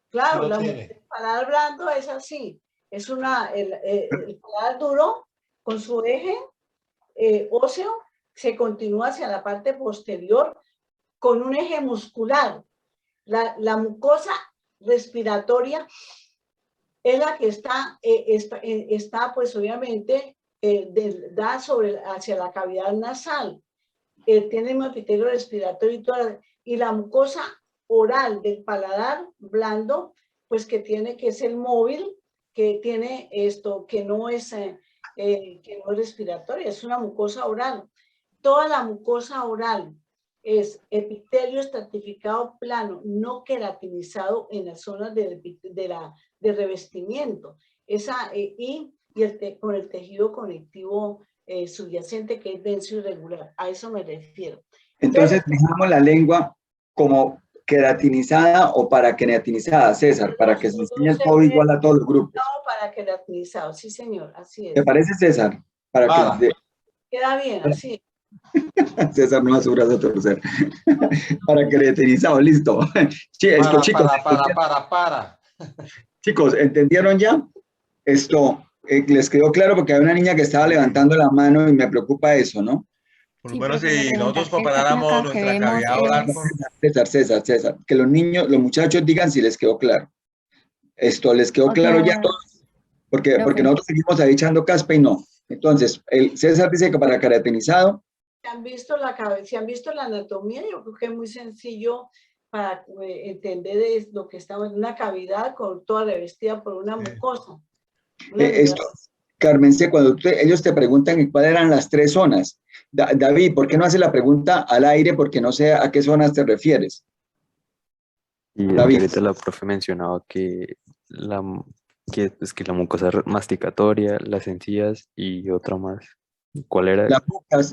Claro, sí la mucosa del paladar blando es así. Es el paladar duro con su eje óseo, se continúa hacia la parte posterior con un eje muscular. La mucosa respiratoria es la que está pues obviamente da hacia la cavidad nasal. Tiene un epitelio respiratorio y la mucosa oral del paladar blando, pues que es el móvil, que tiene que no es respiratoria, es una mucosa oral. Toda la mucosa oral es epitelio estratificado plano, no queratinizado en las zonas de revestimiento. Con el tejido conectivo subyacente, que es denso y regular. A eso me refiero. Entonces, dejamos la lengua como queratinizada o paraqueratinizada, César, para que se enseñe todo igual a todos los grupos. No, paraqueratinizado, sí, señor, así es. ¿Te parece, César? Queda bien, así. César no hace brazo torcer. Paraqueratinizado, listo. Sí, chicos. Chicos, ¿entendieron ya? Les quedó claro, porque hay una niña que estaba levantando la mano y me preocupa eso, ¿no? Por lo menos si nosotros comparáramos nuestra cavidad oral con... César, que los muchachos digan si les quedó claro. ¿Les quedó claro ya todo? Porque nosotros seguimos ahí echando caspa y no. Entonces, César dice que para queratinizado Si han visto la anatomía, yo creo que es muy sencillo para entender lo que estamos en una cavidad con toda revestida por una mucosa. Esto, Carmen, cuando ellos te preguntan cuáles eran las 3 zonas, David, ¿por qué no hace la pregunta al aire? Porque no sé a qué zonas te refieres. Y David. ahorita la profe mencionaba que la mucosa masticatoria, las encías y otra más. ¿Cuál era?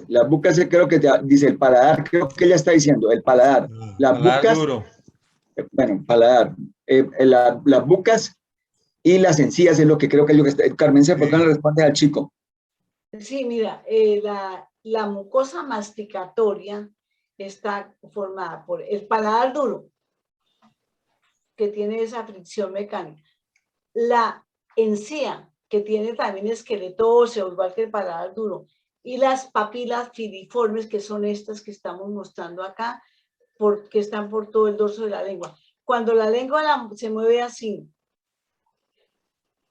Las bucas creo que dice el paladar, creo que ella está diciendo, el paladar. Las Paladar bucas, duro. bueno, paladar. Las bucas y las encías es lo que creo que yo Carmen, ¿por qué no le responde al chico? Sí, mira, la mucosa masticatoria está formada por el paladar duro, que tiene esa fricción mecánica. La encía, que tiene también esqueleto óseo, igual que el paladar duro. Y las papilas filiformes, que son estas que estamos mostrando acá, que están por todo el dorso de la lengua. Cuando la lengua se mueve así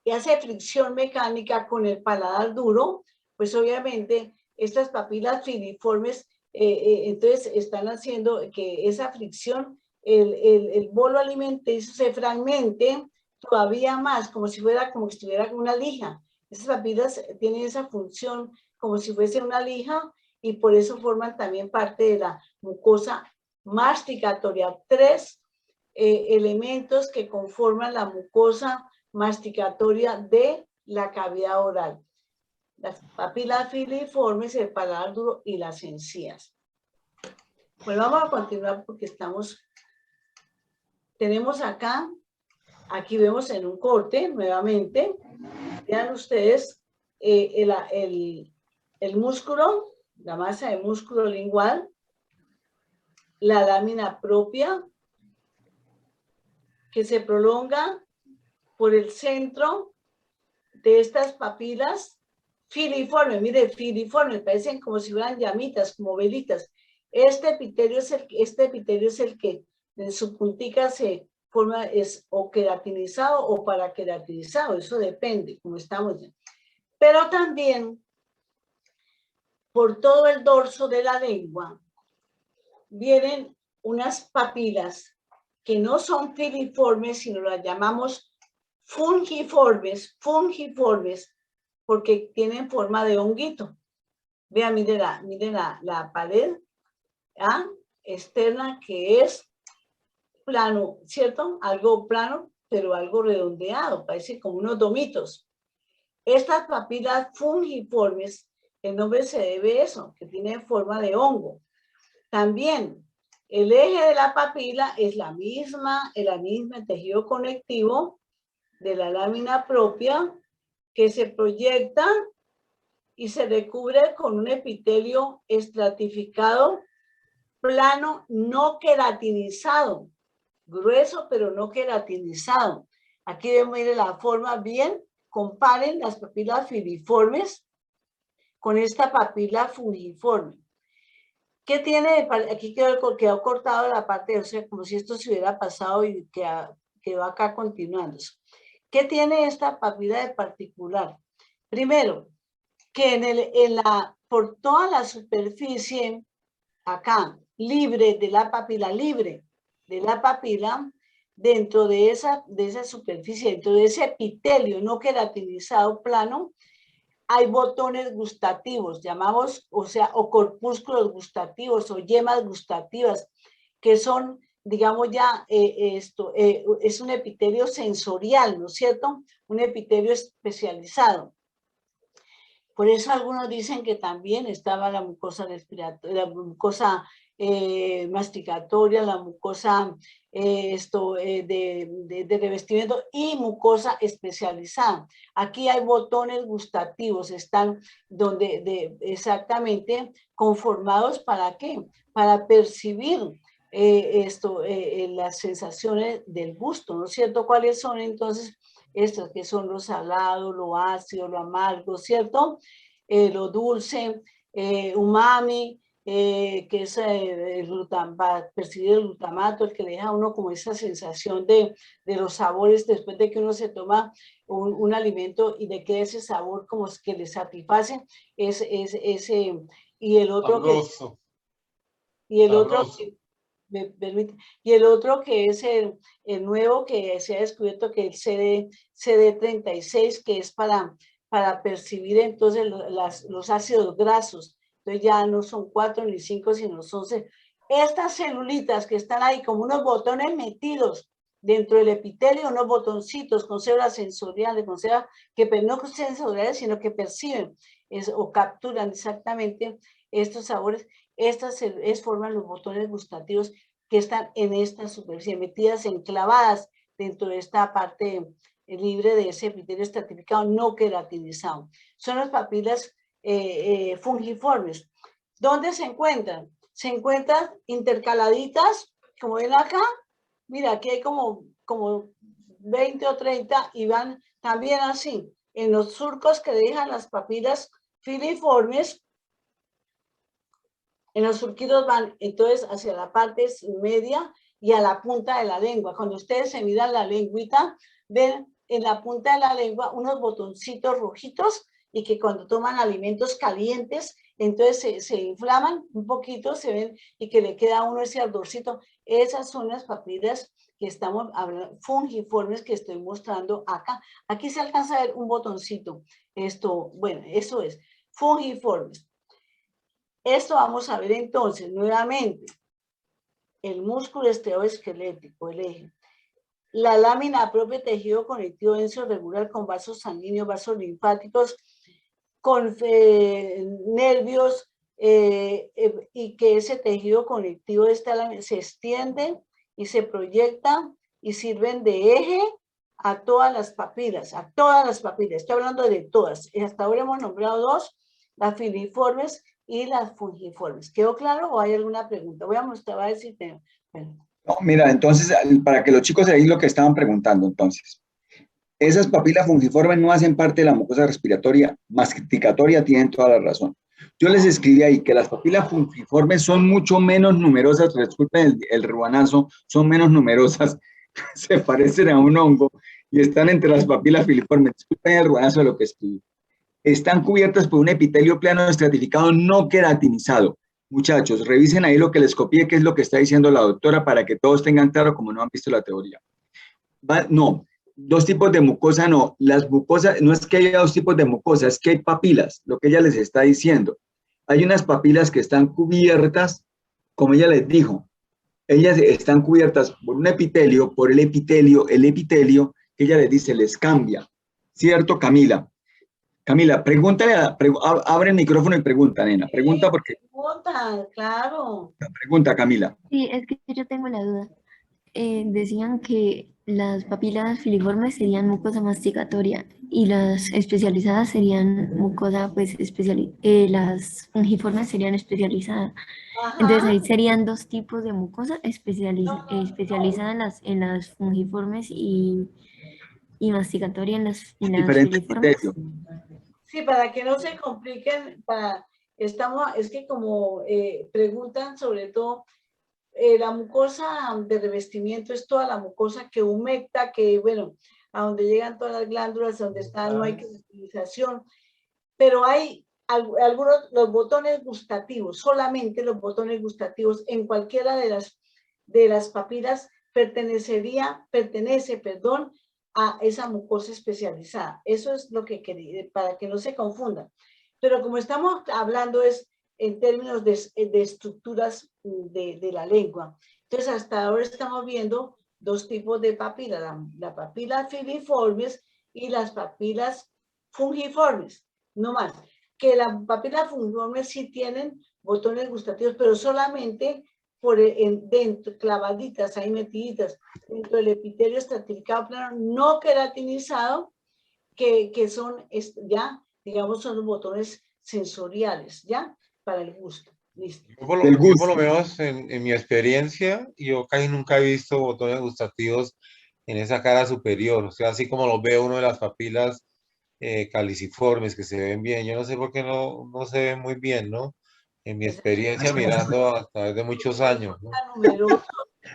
y hace fricción mecánica con el paladar duro, pues obviamente estas papilas filiformes entonces están haciendo que esa fricción, el bolo alimenticio se fragmente todavía más, como si estuviera con una lija. Esas papilas tienen esa función como si fuese una lija y por eso forman también parte de la mucosa masticatoria. 3 elementos que conforman la mucosa masticatoria de la cavidad oral: las papilas filiformes, el paladar duro y las encías. Pues vamos a continuar porque tenemos aquí vemos en un corte nuevamente, vean ustedes el músculo, la masa de músculo lingual, la lámina propia que se prolonga por el centro de estas papilas filiformes. Mire, filiformes, parecen como si fueran llamitas, como velitas. Este epitelio es el que en su puntica se forma, es o queratinizado o paraqueratinizado, eso depende, como estamos viendo. Pero también por todo el dorso de la lengua vienen unas papilas que no son filiformes, sino las llamamos fungiformes, porque tienen forma de honguito. Vean, miren la pared externa, que es plano, ¿cierto? Algo plano, pero algo redondeado, parece como unos domitos. Estas papilas fungiformes, el nombre se debe a eso, que tienen forma de hongo. También el eje de la papila es el mismo tejido conectivo de la lámina propia, que se proyecta y se recubre con un epitelio estratificado, plano, no queratinizado, grueso pero no queratinizado. Aquí vemos, miren la forma bien, comparen las papilas filiformes con esta papila fungiforme. ¿Qué tiene? Aquí quedó cortado la parte, o sea, como si esto se hubiera pasado y quedó acá continuando. ¿Qué tiene esta papila de particular? Primero, que por toda la superficie acá, libre de la papila, dentro de esa superficie, dentro de ese epitelio no queratinizado plano, hay botones gustativos, llamamos, o corpúsculos gustativos o yemas gustativas, que son, digamos ya, es un epitelio sensorial, ¿no es cierto? Un epitelio especializado. Por eso algunos dicen que también estaba la mucosa respiratoria, la mucosa masticatoria, la mucosa de revestimiento y mucosa especializada. Aquí hay botones gustativos, están exactamente conformados ¿para qué? Para percibir las sensaciones del gusto, ¿no es cierto? ¿Cuáles son entonces estos? Que son lo salado, lo ácido, lo amargo, ¿cierto? Lo dulce, umami, que es percibir el glutamato, el que le deja a uno como esa sensación de los sabores después de que uno se toma un alimento y le queda ese sabor como que le satisface, ese y el otro que, Sabroso, y el otro sabroso. que, me permite, y el otro que es el nuevo que se ha descubierto que es el CD36, que es para percibir entonces los ácidos grasos. Entonces ya no son 4 ni 5, sino son 6. Estas celulitas que están ahí como unos botones metidos dentro del epitelio, unos botoncitos con células sensoriales, con células que no sensoriales, sino que perciben o capturan exactamente estos sabores. Estas forman los botones gustativos que están en esta superficie, metidas, enclavadas dentro de esta parte libre de ese epitelio estratificado no queratinizado. Son las papilas fungiformes. ¿Dónde se encuentran? Se encuentran intercaladitas, como ven acá. Mira, aquí hay como 20 o 30 y van también así, en los surcos que dejan las papilas filiformes. En los surquitos van entonces hacia la parte media y a la punta de la lengua. Cuando ustedes se miran la lengüita, ven en la punta de la lengua unos botoncitos rojitos y que cuando toman alimentos calientes, entonces se inflaman un poquito, se ven y que le queda a uno ese ardorcito. Esas son las papilas que estamos hablando, fungiformes, que estoy mostrando acá. Aquí se alcanza a ver un botoncito. Esto, bueno, eso es fungiformes. Esto vamos a ver entonces nuevamente. El músculo esteoesquelético, el eje. La lámina propia, tejido conectivo denso regular con vasos sanguíneos, vasos linfáticos, con nervios, y que ese tejido conectivo de esta lámina se extiende y se proyecta y sirven de eje a todas las papilas, a todas las papilas. Estoy hablando de todas. Hasta ahora hemos nombrado dos, las filiformes y las fungiformes. ¿Quedó claro o hay alguna pregunta? Voy a mostrar, a ver si te... Bueno. No, mira, entonces, para que los chicos ahí lo que estaban preguntando, entonces, esas papilas fungiformes no hacen parte de la mucosa respiratoria, masticatoria, tienen toda la razón. Yo les escribí ahí que las papilas fungiformes son mucho menos numerosas, disculpen el ruanazo, son menos numerosas, se parecen a un hongo y están entre las papilas filiformes. Disculpen el ruanazo de lo que escribí. Están cubiertas por un epitelio plano estratificado no queratinizado. Muchachos, revisen ahí lo que les copié, que es lo que está diciendo la doctora, para que todos tengan claro como no han visto la teoría. No, dos tipos de mucosa no. Las mucosas, no es que haya dos tipos de mucosa, es que hay papilas, lo que ella les está diciendo. Hay unas papilas que están cubiertas, como ella les dijo, ellas están cubiertas por un epitelio, por el epitelio que ella les dice, les cambia. ¿Cierto, Camila? Camila, pregúntale, abre el micrófono y pregunta, nena. Pregunta porque... Pregunta, claro. Pregunta, Camila. Sí, es que yo tengo la duda. Decían que las papilas filiformes serían mucosa masticatoria y las especializadas serían mucosa, pues, las fungiformes serían especializadas. Ajá. Entonces ahí serían dos tipos de mucosa especializada en las fungiformes y masticatoria en las Diferente filiformes. criterio. Sí, para que no se compliquen, es que como preguntan sobre todo, la mucosa de revestimiento es toda la mucosa que humecta, que bueno, a donde llegan todas las glándulas, donde están, no hay cristalización, pero hay algunos, los botones gustativos, solamente los botones gustativos en cualquiera de las papilas pertenece, a esa mucosa especializada. Eso es lo que quería, para que no se confundan. Pero como estamos hablando es en términos de estructuras de la lengua. Entonces, hasta ahora estamos viendo dos tipos de papilas, la papila filiformes y las papilas fungiformes, no más. Que las papilas fungiformes sí tienen botones gustativos, pero solamente dentro, clavaditas, ahí metiditas, dentro del epitelio estratificado plano no queratinizado, que son ya, digamos, son los botones sensoriales, ¿ya? Para el gusto. Listo. Yo por lo menos en mi experiencia, yo casi nunca he visto botones gustativos en esa cara superior, o sea, así como los ve uno de las papilas caliciformes que se ven bien. Yo no sé por qué no se ven muy bien, ¿no? En mi experiencia mirando a través de muchos años, ¿no?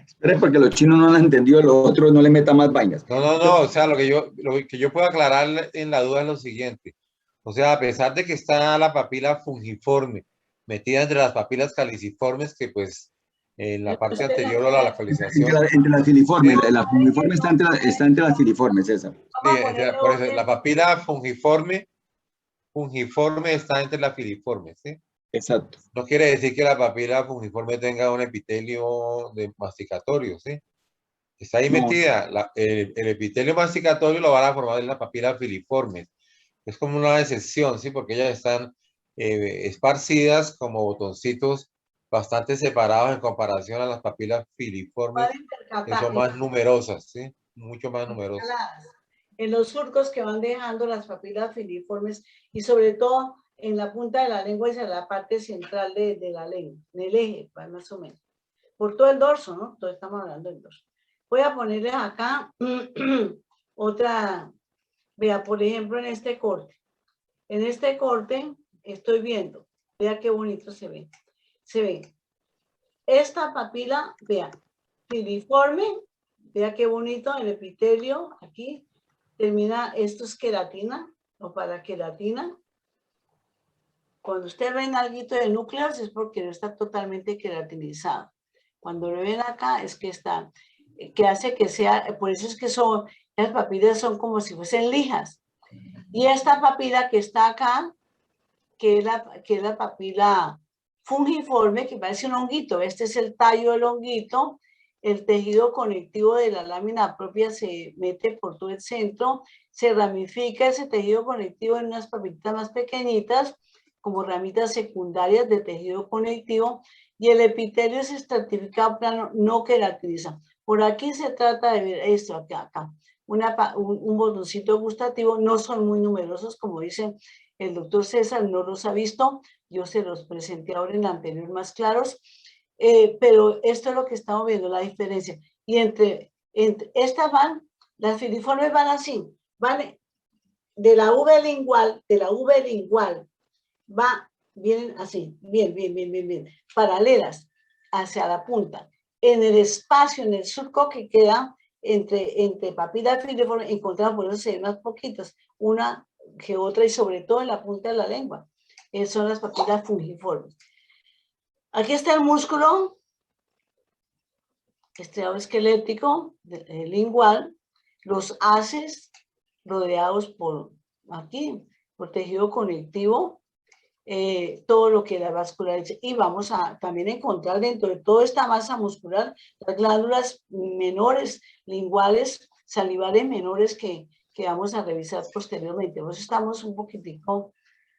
Espere, porque los chinos no lo han entendido, los otros no le meta más vainas. No, o sea, lo que yo puedo aclarar en la duda es lo siguiente. O sea, a pesar de que está la papila fungiforme metida entre las papilas caliciformes que pues en la parte anterior a la localización. Entre las filiformes, la fungiforme está entre las filiformes, César. Sí, por eso, la papila fungiforme está entre las filiformes, ¿sí? Exacto. No quiere decir que la papila fungiforme tenga un epitelio masticatorio, ¿sí? Está ahí No. metida. El epitelio masticatorio lo van a formar en las papilas filiformes. Es como una excepción, ¿sí? Porque ellas están esparcidas como botoncitos bastante separados en comparación a las papilas filiformes, que son más numerosas, ¿sí? Mucho más numerosas. En los surcos que van dejando las papilas filiformes y sobre todo en la punta de la lengua y en la parte central de la lengua, en el eje, más o menos. Por todo el dorso, ¿no? Todo estamos hablando del dorso. Voy a ponerles acá otra, vea, por ejemplo, en este corte. En este corte estoy viendo, vea qué bonito se ve. Se ve esta papila, vea, filiforme, vea qué bonito el epitelio aquí. Termina, esto es queratina o paraqueratina. Cuando usted ve algo de núcleos es porque no está totalmente queratinizado. Cuando lo ven acá es que está, que hace que sea, por eso es que son, las papilas son como si fuesen lijas. Y esta papila que está acá, que es la papila fungiforme, que parece un honguito, este es el tallo del honguito, el tejido conectivo de la lámina propia se mete por todo el centro, se ramifica ese tejido conectivo en unas papilitas más pequeñitas, como ramitas secundarias de tejido conectivo, y el epitelio es estratificado plano, no queratiniza. Por aquí se trata de ver esto, acá. Un botoncito gustativo, no son muy numerosos, como dice el doctor César, no los ha visto, yo se los presenté ahora en la anterior más claros, pero esto es lo que estamos viendo, la diferencia. Y entre estas van, las filiformes van así, van de la V lingual, vienen así, bien, paralelas hacia la punta. En el espacio, en el surco que queda entre papilas filiformes, encontramos, por eso hay unas poquitas, una que otra y sobre todo en la punta de la lengua. Son las papilas fungiformes. Aquí está el músculo estriado esquelético, lingual, los haces rodeados por aquí, por tejido conectivo, todo lo que la vascularidad, y vamos a también encontrar dentro de toda esta masa muscular las glándulas menores, linguales, salivales menores que vamos a revisar posteriormente. Pues estamos un poquitico,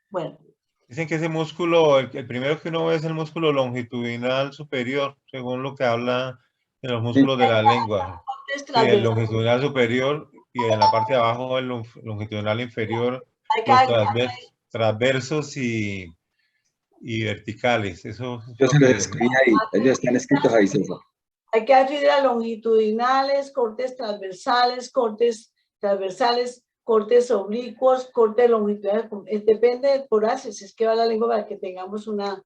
bueno. Dicen que ese músculo, el primero que uno ve es el músculo longitudinal superior, según lo que habla de los músculos de la lengua. Sí, el longitudinal superior y en la parte de abajo el longitudinal inferior, los transversos y verticales. Eso Yo se los escribí ahí, ellos están escritos ahí, César. Hay que hacer fibras longitudinales, cortes transversales, cortes oblicuos, cortes longitudinales, depende por haces, es que va la lengua para que tengamos una,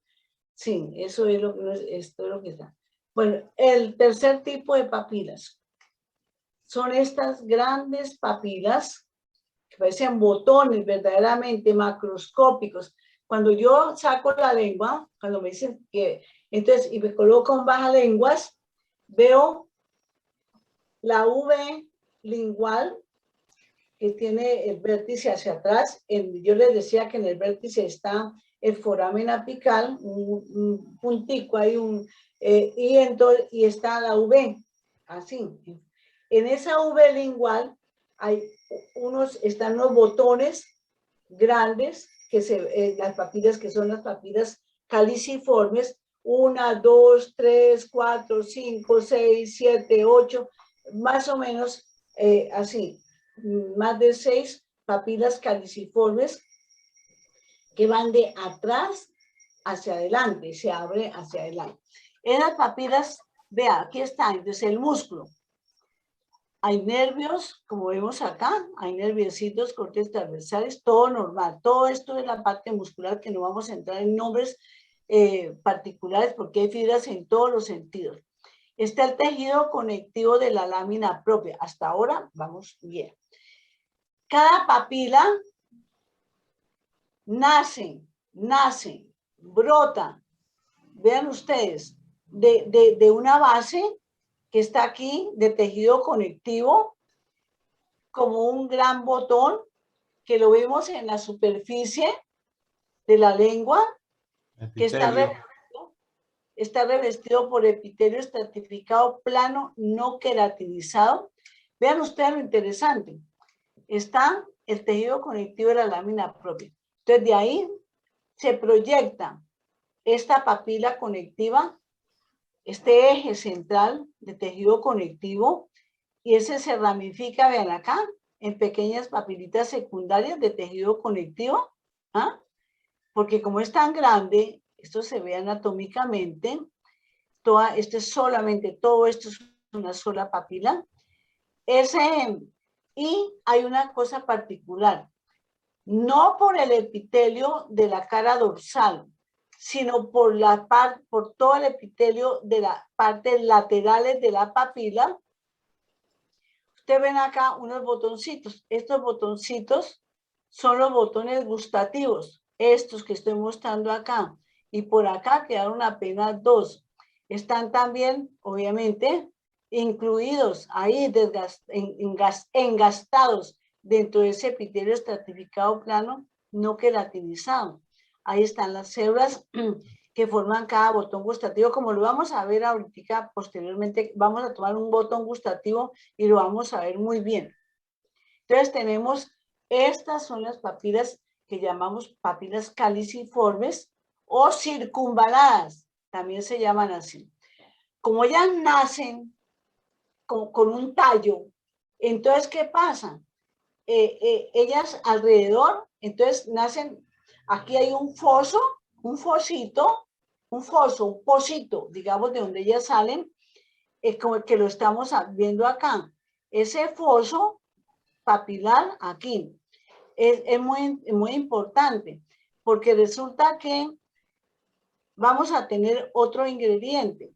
sí, eso es esto es lo que está. Bueno, el tercer tipo de papilas son estas grandes papilas que parecen botones verdaderamente macroscópicos. Cuando yo saco la lengua, cuando me dicen que, entonces, y me coloco en baja lenguas, veo la V lingual que tiene el vértice hacia atrás. Yo les decía que en el vértice está el foramen apical, un puntico ahí, y está la V, así. En esa V lingual están unos botones grandes, las papilas que son las papilas caliciformes, 1, 2, 3, 4, 5, 6, 7, 8, más o menos así, más de 6 papilas caliciformes que van de atrás hacia adelante, se abre hacia adelante. En las papilas, vea, aquí está, entonces el músculo. Hay nervios, como vemos acá, hay nerviositos, cortes transversales, todo normal. Todo esto es la parte muscular que no vamos a entrar en nombres particulares porque hay fibras en todos los sentidos. Está el tejido conectivo de la lámina propia. Hasta ahora vamos bien. Cada papila nace brota, vean ustedes, de una base que está aquí de tejido conectivo, como un gran botón que lo vemos en la superficie de la lengua, que está revestido por epitelio estratificado plano no queratinizado. Vean ustedes lo interesante. Está el tejido conectivo de la lámina propia. Entonces, de ahí se proyecta esta papila conectiva, este eje central de tejido conectivo, y ese se ramifica, vean acá, en pequeñas papilitas secundarias de tejido conectivo, ¿ah? Porque como es tan grande, esto se ve anatómicamente, esto es solamente, todo esto es una sola papila. Y hay una cosa particular, no por el epitelio de la cara dorsal, sino por todo el epitelio de las partes laterales de la papila. Ustedes ven acá unos botoncitos. Estos botoncitos son los botones gustativos, estos que estoy mostrando acá. Y por acá quedaron apenas 2. Están también, obviamente, incluidos ahí, engastados dentro de ese epitelio estratificado plano no queratinizado. Ahí están las células que forman cada botón gustativo, como lo vamos a ver ahorita posteriormente. Vamos a tomar un botón gustativo y lo vamos a ver muy bien. Entonces tenemos, estas son las papilas que llamamos papilas caliciformes o circunvaladas, también se llaman así. Como ellas nacen con un tallo, entonces, ¿qué pasa? Ellas alrededor, entonces nacen, aquí hay un foso, un fosito, un pocito, digamos, de donde ellas salen, como el que lo estamos viendo acá. Ese foso papilar aquí es muy importante, porque resulta que vamos a tener otro ingrediente.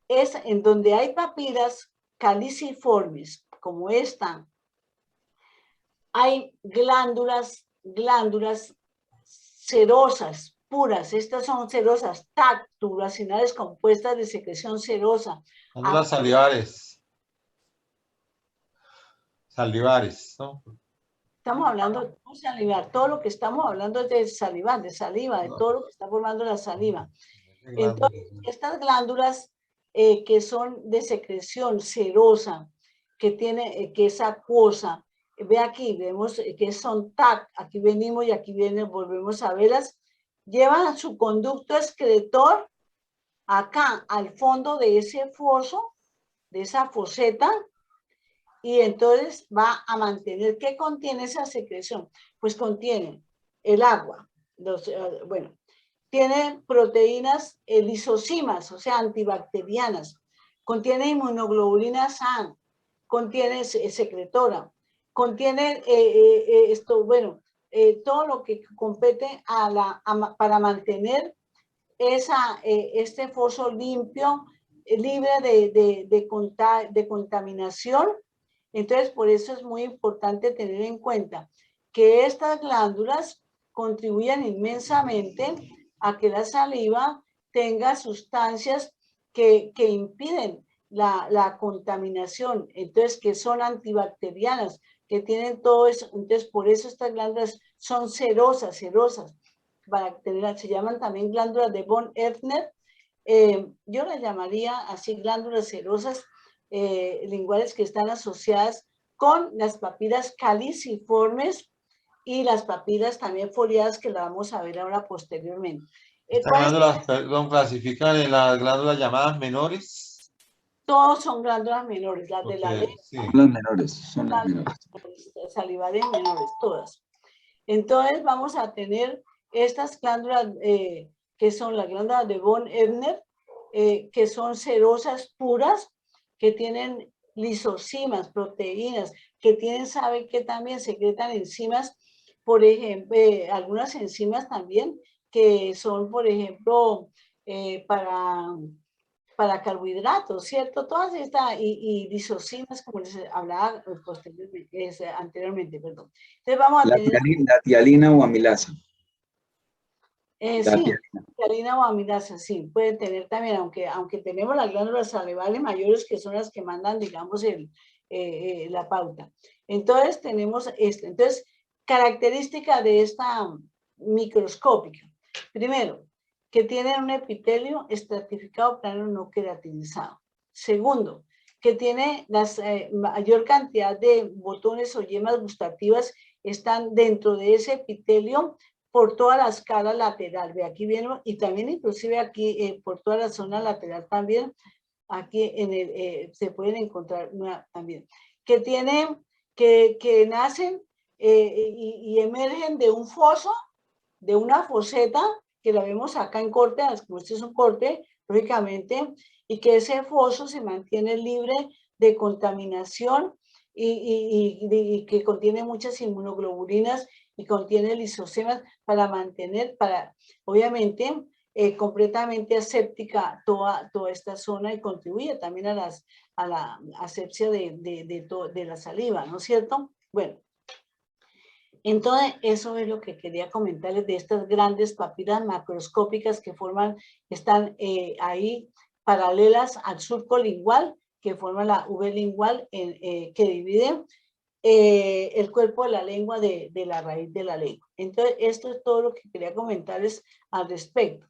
Es en donde hay papilas caliciformes, como esta, hay glándulas cerosas, puras. Estas son cerosas, TAC, tubulacinales compuestas de secreción serosa. Glándulas salivares. Salivares, ¿no? Estamos hablando de salivar, todo lo que estamos hablando es de salivar, de saliva, de todo lo que está formando la saliva. Entonces, estas glándulas que son de secreción serosa, que es acuosa, ve aquí, vemos que son TAC, aquí venimos y aquí volvemos a verlas, llevan su conducto excretor acá al fondo de ese foso, de esa foseta, y entonces va a mantener. ¿Qué contiene esa secreción? Pues contiene el agua, tiene proteínas lisocimas, o sea, antibacterianas, contiene inmunoglobulinas A, contiene secretora, contiene todo lo que compete para mantener este foso limpio, libre de contaminación. Entonces, por eso es muy importante tener en cuenta que estas glándulas contribuyen inmensamente a que la saliva tenga sustancias que impiden la contaminación, entonces que son antibacterianas, que tienen todo eso. Entonces, por eso estas glándulas son cerosas, se llaman también glándulas de von Eftner. Yo las llamaría así glándulas cerosas linguales, que están asociadas con las papilas caliciformes y las papilas también foliadas, que la vamos a ver ahora posteriormente. Estas glándulas, perdón, clasifican en las glándulas llamadas menores. Todos son glándulas menores, las de la lengua. Sí. Son las menores. Salivales menores, todas. Entonces vamos a tener estas glándulas que son las glándulas de von Eftner, que son cerosas puras, que tienen lisocimas, proteínas, que tienen, sabe que también secretan enzimas, por ejemplo, algunas enzimas también que son, por ejemplo, para carbohidratos, ¿cierto? Todas estas, y lisocimas, como les hablaba anteriormente, perdón. Entonces vamos a tener... La tialina o amilasa. La Sí, tiarina. tiarina o amilasa, sí, puede tener también, aunque tenemos las glándulas salivales mayores que son las que mandan, digamos, la pauta. Entonces, tenemos esto. Entonces, característica de esta microscópica. Primero, que tiene un epitelio estratificado plano no queratinizado. Segundo, que tiene la mayor cantidad de botones o yemas gustativas están dentro de ese epitelio por toda la escala lateral. Ve, aquí viene, y también inclusive aquí por toda la zona lateral también, aquí en se pueden encontrar también, que tienen, que nacen y emergen de un foso, de una foseta, que la vemos acá en corte, como este es un corte, lógicamente, y que ese foso se mantiene libre de contaminación y que contiene muchas inmunoglobulinas y contiene lisosomas para mantener, obviamente, completamente aséptica toda esta zona y contribuye también a la asepsia de la saliva, ¿no es cierto? Bueno, entonces eso es lo que quería comentarles de estas grandes papilas macroscópicas que están ahí paralelas al surco lingual, que forma la V lingual que divide el cuerpo de la lengua de la raíz de la lengua. Entonces, esto es todo lo que quería comentarles al respecto.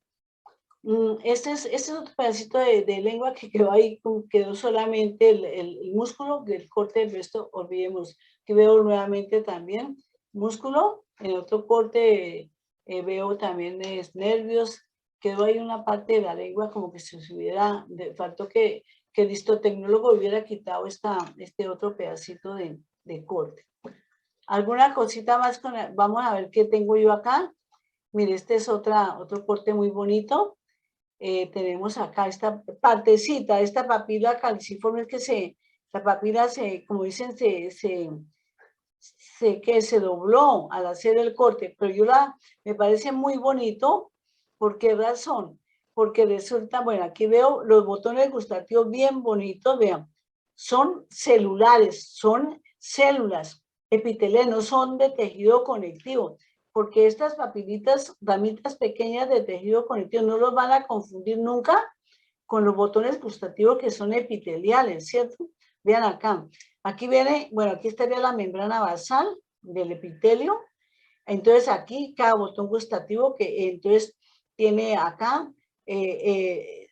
Este es otro pedacito de lengua que quedó ahí, quedó solamente el músculo del corte del resto, olvidemos. Que veo nuevamente también músculo, en otro corte veo también nervios, quedó ahí una parte de la lengua como que se hubiera, faltó que el histotecnólogo hubiera quitado este otro pedacito de corte. ¿Alguna cosita más? Vamos a ver qué tengo yo acá. Mire, este es otro corte muy bonito. Tenemos acá esta partecita, esta papila caliciforme la papila como dicen, que se dobló al hacer el corte, pero me parece muy bonito. ¿Por qué razón? Porque resulta, bueno, aquí veo los botones gustativos bien bonitos, vean, son celulares, son células epiteliales, no son de tejido conectivo, porque estas papilitas, ramitas pequeñas de tejido conectivo, no los van a confundir nunca con los botones gustativos que son epiteliales, ¿cierto? Vean acá. Aquí viene, bueno, aquí estaría la membrana basal del epitelio. Entonces aquí cada botón gustativo que entonces tiene acá, tiene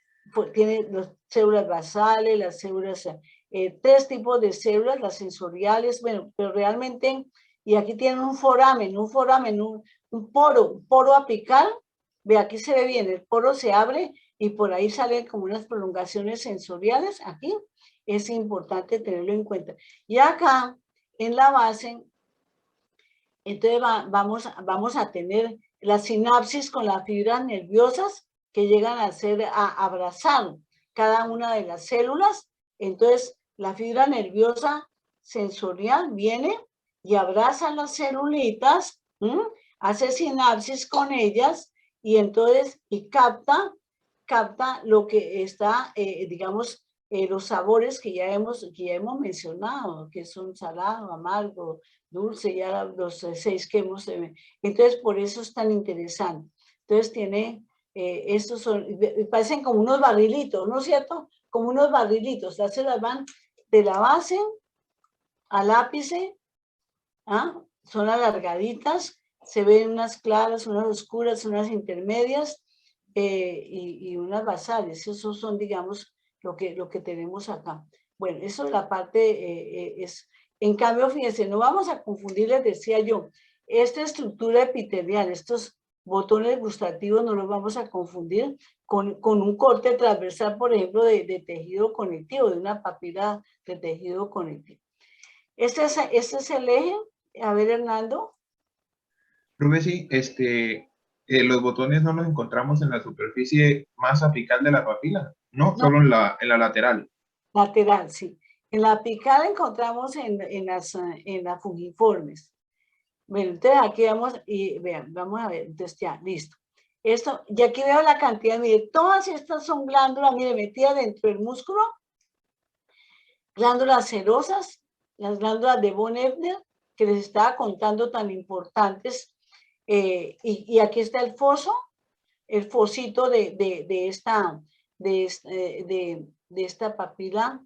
las células basales, las células, 3 tipos de células, las sensoriales, bueno, pero realmente, y aquí tienen un foramen, un poro apical. Ve, aquí se ve bien, el poro se abre y por ahí salen como unas prolongaciones sensoriales. Aquí es importante tenerlo en cuenta. Y acá, en la base, entonces vamos a tener la sinapsis con las fibras nerviosas que llegan a abrazar cada una de las células. Entonces, la fibra nerviosa sensorial viene y abraza las celulitas, hace sinapsis con ellas y entonces capta lo que está, digamos, los sabores que ya hemos mencionado, que son salado, amargo, dulce, ya los 6 que hemos... entonces, por eso es tan interesante. Entonces, tiene, estos parecen como unos barrilitos, ¿no es cierto? Como unos barrilitos, las células van de la base al ápice, son alargaditas, se ven unas claras, unas oscuras, unas intermedias, y unas basales. Esos son, digamos, lo que tenemos acá. Bueno, eso es la parte, en cambio, fíjense, no vamos a confundir, les decía yo, esta estructura epitelial, estos botones gustativos no los vamos a confundir con un corte transversal, por ejemplo, de tejido conectivo, de una papila de tejido conectivo. Este es el eje. A ver, Hernando. Profe, sí, los botones no los encontramos en la superficie más apical de la papila, ¿no? Solo en la lateral. Lateral, sí. En la apical encontramos en las fungiformes. Bueno, entonces aquí vamos, y vean, vamos a ver, entonces ya, listo. Esto, y aquí veo la cantidad, mire, todas estas son glándulas, mire, metidas dentro del músculo, glándulas serosas, las glándulas de von Ebner, que les estaba contando tan importantes, y aquí está el foso, el fosito de esta papila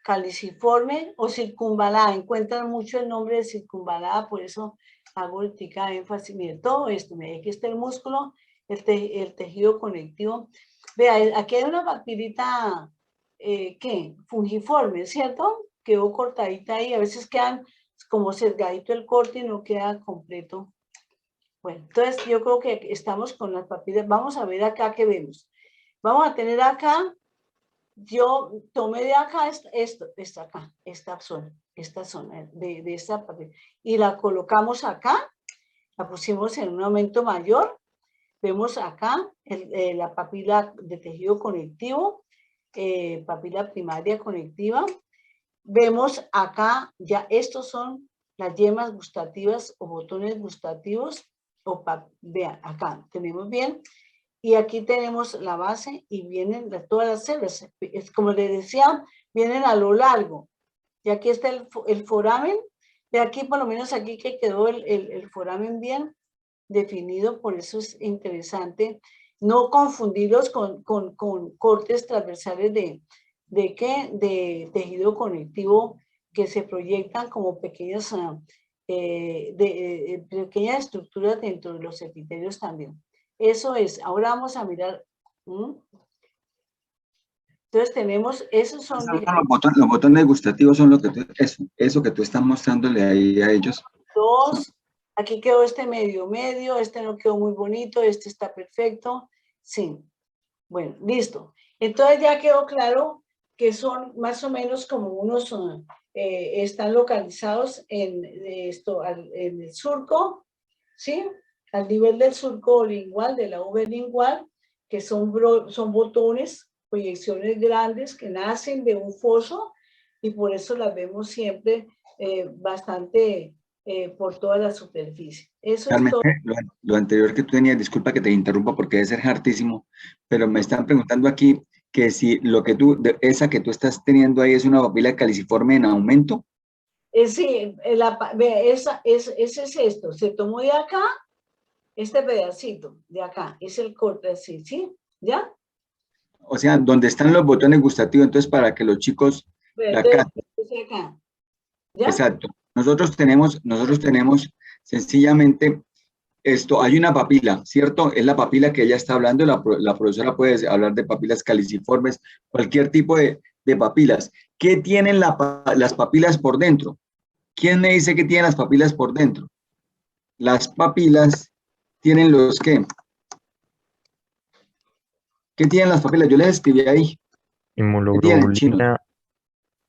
caliciforme o circunvalada. Encuentran mucho el nombre de circunvalada, por eso hago ahorita énfasis. Miren, todo esto, miren, aquí está el músculo, el tejido conectivo. Vea, aquí hay una papilita, ¿qué? Fungiforme, ¿cierto? Quedó cortadita ahí, a veces quedan como sesgadito el corte y no queda completo. Bueno, entonces yo creo que estamos con las papilas. Vamos a ver acá qué vemos. Vamos a tener acá, yo tomé de acá esta zona de esta papila y la colocamos acá, la pusimos en un aumento mayor. Vemos acá la papila de tejido conectivo, papila primaria conectiva. Vemos acá, ya estos son las yemas gustativas o botones gustativos. Vean, acá tenemos bien. Y aquí tenemos la base y vienen todas las células. Es como les decía, vienen a lo largo. Y aquí está el foramen. De aquí, por lo menos aquí que quedó el foramen bien definido, por eso es interesante no confundirlos con cortes transversales de tejido conectivo que se proyectan como pequeñas, pequeñas estructuras dentro de los epitelios también. Eso es, ahora vamos a mirar. Entonces tenemos, esos son... Los botones gustativos son lo que eso que tú estás mostrándole ahí a ellos. Dos, aquí quedó este medio, este no quedó muy bonito, este está perfecto. Sí, bueno, listo. Entonces ya quedó claro que son más o menos como unos, están localizados en el surco, ¿sí? Al nivel del surco lingual, de la V lingual, que son botones, proyecciones grandes que nacen de un foso y por eso las vemos siempre bastante por toda la superficie. Eso es todo. Lo anterior que tú tenías, disculpa que te interrumpa porque debe ser hartísimo, pero me están preguntando aquí que si esa que tú estás teniendo ahí es una papila caliciforme en aumento. Sí, ese es esto, se tomó de acá, este pedacito de acá, es el corte así, ¿sí? ¿Ya? O sea, donde están los botones gustativos, entonces para que los chicos la capten. Acá. ¿Ya? Exacto. Nosotros tenemos sencillamente esto, hay una papila, ¿cierto? Es la papila que ella está hablando, la profesora puede hablar de papilas caliciformes, cualquier tipo de papilas. ¿Qué tienen las papilas por dentro? ¿Quién me dice que tienen las papilas por dentro? Las papilas tienen los ¿qué? ¿Qué tienen las papilas? Yo les escribí ahí. Inmunoglobulina,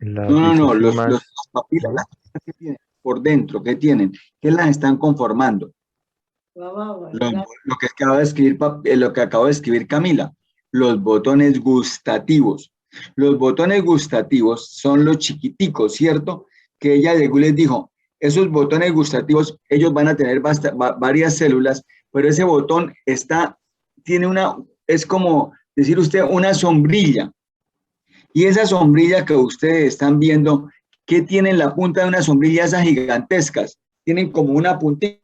No, las lisosomas, papilas, ¿qué tienen? Por dentro, ¿qué tienen? ¿Qué las están conformando? Lo que acabo de escribir Camila, los botones gustativos. Los botones gustativos son los chiquiticos, ¿cierto? Que ella llegó y les dijo, esos botones gustativos, ellos van a tener varias células, pero ese botón es como decir usted una sombrilla. Y esa sombrilla que ustedes están viendo, ¿qué tiene en la punta de una sombrilla esas gigantescas? Tienen como una puntita,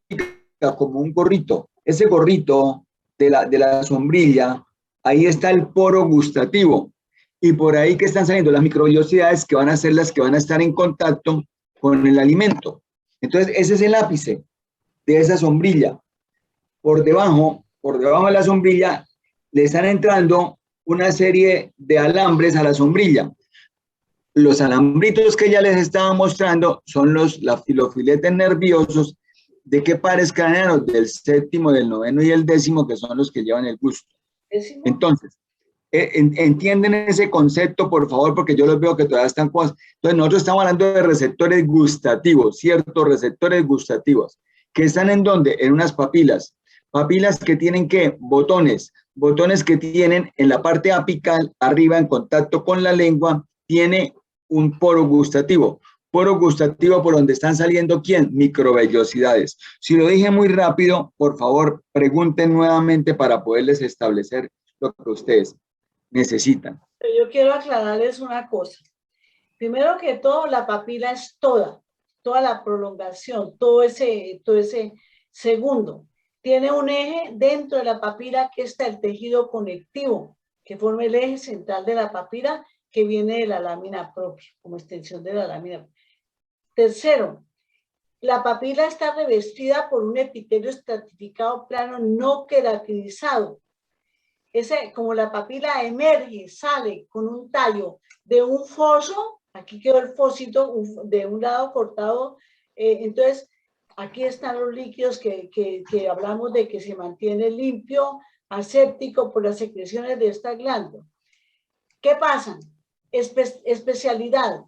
como un gorrito. Ese gorrito de la sombrilla, ahí está el poro gustativo. Y por ahí que están saliendo las microvellosidades que van a ser las que van a estar en contacto con el alimento. Entonces, ese es el ápice de esa sombrilla. Por debajo de la sombrilla, le están entrando una serie de alambres a la sombrilla. Los alambritos que ya les estaba mostrando son los filetes nerviosos. ¿De qué pares craneanos? Del séptimo, del noveno y el décimo, que son los que llevan el gusto. Entonces, entienden ese concepto, por favor, porque yo los veo que todavía están cosas. Entonces, nosotros estamos hablando de receptores gustativos, ¿cierto? Receptores gustativos. ¿Que están en dónde? En unas papilas. Papilas que tienen, ¿qué? Botones. Botones que tienen en la parte apical, arriba, en contacto con la lengua, tiene un poro gustativo. Poro gustativo por donde están saliendo, ¿quién? Microvellosidades. Si lo dije muy rápido, por favor, pregunten nuevamente para poderles establecer lo que ustedes necesitan. Yo quiero aclararles una cosa. Primero que todo, la papila es toda la prolongación, todo ese segundo. tiene un eje dentro de la papila que está el tejido conectivo, que forma el eje central de la papila que viene de la lámina propia, como extensión de la lámina. Tercero, la papila está revestida por un epitelio estratificado plano no queratinizado. Como la papila emerge, sale con un tallo de un foso, aquí quedó el fosito de un lado cortado, entonces aquí están los líquidos que hablamos de que se mantiene limpio, aséptico por las secreciones de esta glándula. ¿Qué pasa? Especialidad.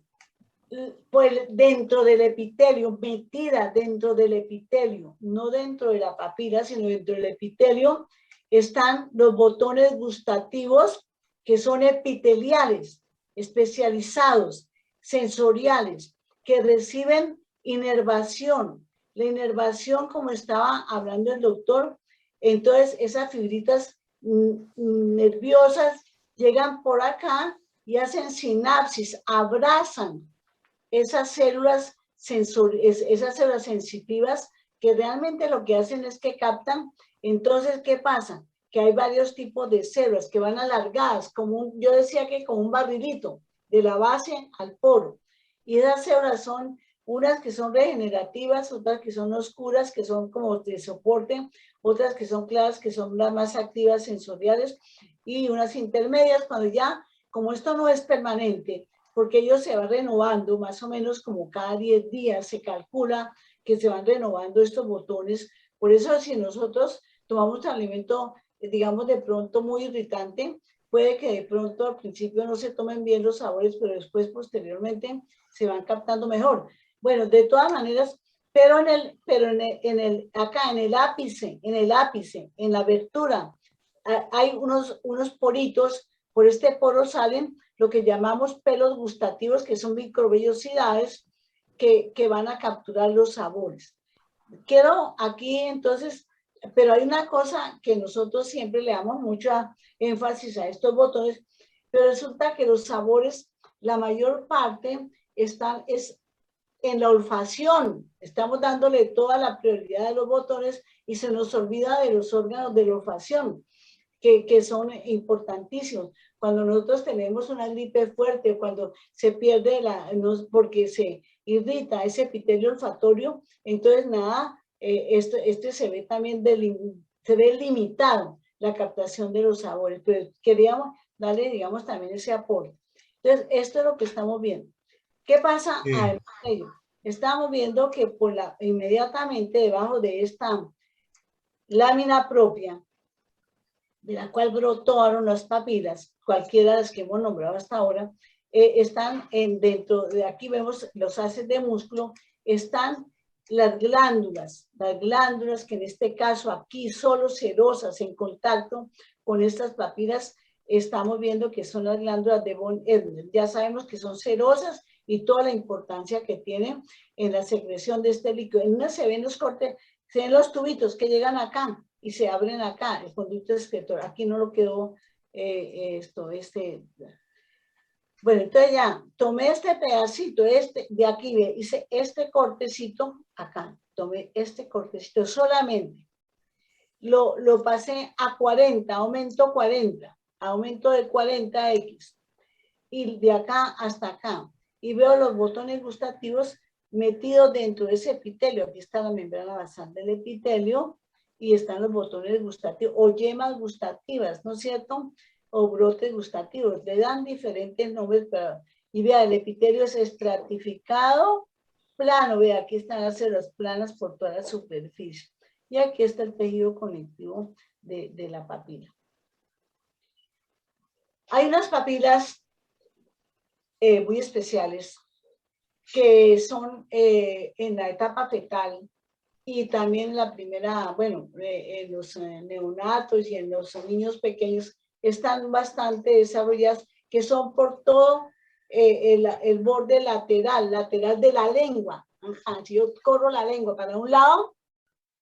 Pues dentro del epitelio, metida dentro del epitelio, no dentro de la papila, sino dentro del epitelio, están los botones gustativos que son epiteliales, especializados, sensoriales, que reciben inervación. La inervación, como estaba hablando el doctor, entonces esas fibritas nerviosas llegan por acá y hacen sinapsis, abrazan esas células sensitivas que realmente lo que hacen es que captan. Entonces, ¿qué pasa? Que hay varios tipos de células que van alargadas, yo decía que como un barrilito, de la base al poro. Y esas células son unas que son regenerativas, otras que son oscuras, que son como de soporte, otras que son claras, que son las más activas sensoriales, y unas intermedias, cuando ya, como esto no es permanente, porque ellos se van renovando, más o menos como cada 10 días se calcula que se van renovando estos botones. Por eso si nosotros tomamos un alimento, digamos, de pronto muy irritante, puede que de pronto al principio no se tomen bien los sabores, pero después posteriormente se van captando mejor. Bueno, de todas maneras, pero acá en el ápice, en la abertura, hay unos poritos. Por este poro salen lo que llamamos pelos gustativos, que son microvellosidades que van a capturar los sabores. Quiero aquí entonces, pero hay una cosa que nosotros siempre le damos mucho énfasis a estos botones, pero resulta que los sabores, la mayor parte es en la olfacción. Estamos dándole toda la prioridad a los botones y se nos olvida de los órganos de la olfacción, que son importantísimos. Cuando nosotros tenemos una gripe fuerte, cuando se pierde porque se irrita ese epitelio olfatorio, entonces nada, se ve también se ve limitado la captación de los sabores, pero queríamos darle, digamos, también ese aporte. Entonces, esto es lo que estamos viendo. ¿Qué pasa? Sí. Además de ello, estamos viendo que inmediatamente debajo de esta lámina propia, de la cual brotaron las papilas, cualquiera de las que hemos nombrado hasta ahora, están dentro de aquí vemos los haces de músculo, están las glándulas que en este caso aquí solo cerosas en contacto con estas papilas, estamos viendo que son las glándulas de von Ebner. Ya sabemos que son cerosas y toda la importancia que tienen en la secreción de este líquido. En una se ven los cortes, se ven los tubitos que llegan acá y se abren acá, el conducto excretor. Aquí no lo quedó Bueno, entonces ya, tomé este pedacito, de aquí, hice este cortecito acá, tomé este cortecito solamente. Lo pasé a 40, aumento 40, aumento de 40x. Y de acá hasta acá. Y veo los botones gustativos metidos dentro de ese epitelio. Aquí está la membrana basal del epitelio y están los botones gustativos o yemas gustativas, ¿no es cierto? O brotes gustativos. Le dan diferentes nombres, y vea, el epitelio es estratificado, plano. Vea, aquí están las células planas por toda la superficie. Y aquí está el tejido conectivo de la papila. Hay unas papilas muy especiales que son en la etapa fetal y también en la primera, bueno, en los neonatos y en los niños pequeños están bastante desarrolladas, que son por todo el borde lateral de la lengua. Si yo corro la lengua para un lado,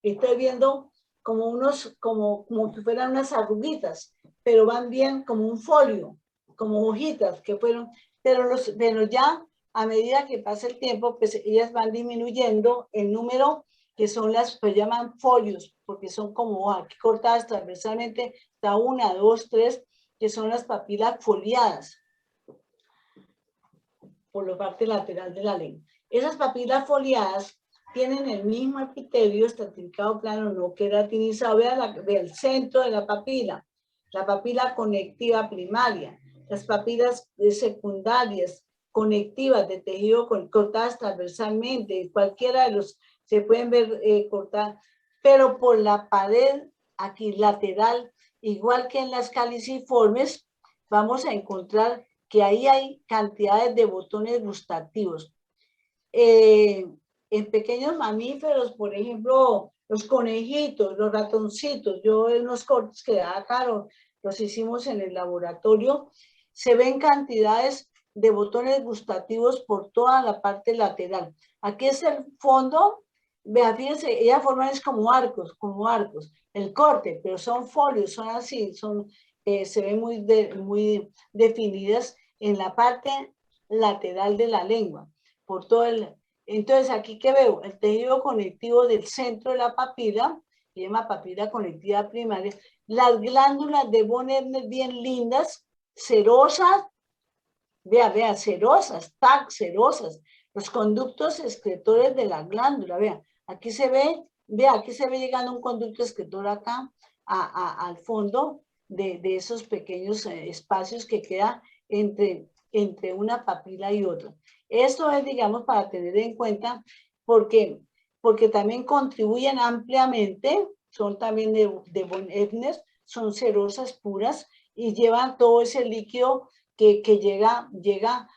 estoy viendo como si fueran unas arruguitas, pero van bien como un folio, como hojitas que fueron, pero ya a medida que pasa el tiempo, pues ellas van disminuyendo en número que son las, pues llaman folios, porque son como aquí cortadas transversalmente, está 1, 2, 3, que son las papilas foliadas por la parte lateral de la lengua. Esas papilas foliadas tienen el mismo epitelio estratificado plano no queratinizado. Vea el centro de la papila conectiva primaria, las papilas secundarias conectivas de tejido cortadas transversalmente, cualquiera de los se pueden ver cortadas, pero por la pared aquí lateral, igual que en las caliciformes, vamos a encontrar que ahí hay cantidades de botones gustativos. En pequeños mamíferos, por ejemplo, los conejitos, los ratoncitos, yo en los cortes que da acá los hicimos en el laboratorio, se ven cantidades de botones gustativos por toda la parte lateral. Aquí es el fondo, vea, fíjense, ellas forman es como arcos, el corte, pero son folios, son así, son, se ven muy definidas en la parte lateral de la lengua, por todo el... Entonces, aquí que veo, el tejido conectivo del centro de la papila, se llama papila conectiva primaria, las glándulas de von Ebner bien lindas, cerosas, vea, cerosas, cerosas, los conductos excretores de la glándula, vea, aquí se ve, aquí se ve llegando un conducto excretor acá, al fondo de esos pequeños espacios que queda entre una papila y otra. Esto es, digamos, para tener en cuenta, porque también contribuyen ampliamente, son también de von Ebner, son cerosas puras y llevan todo ese líquido que llega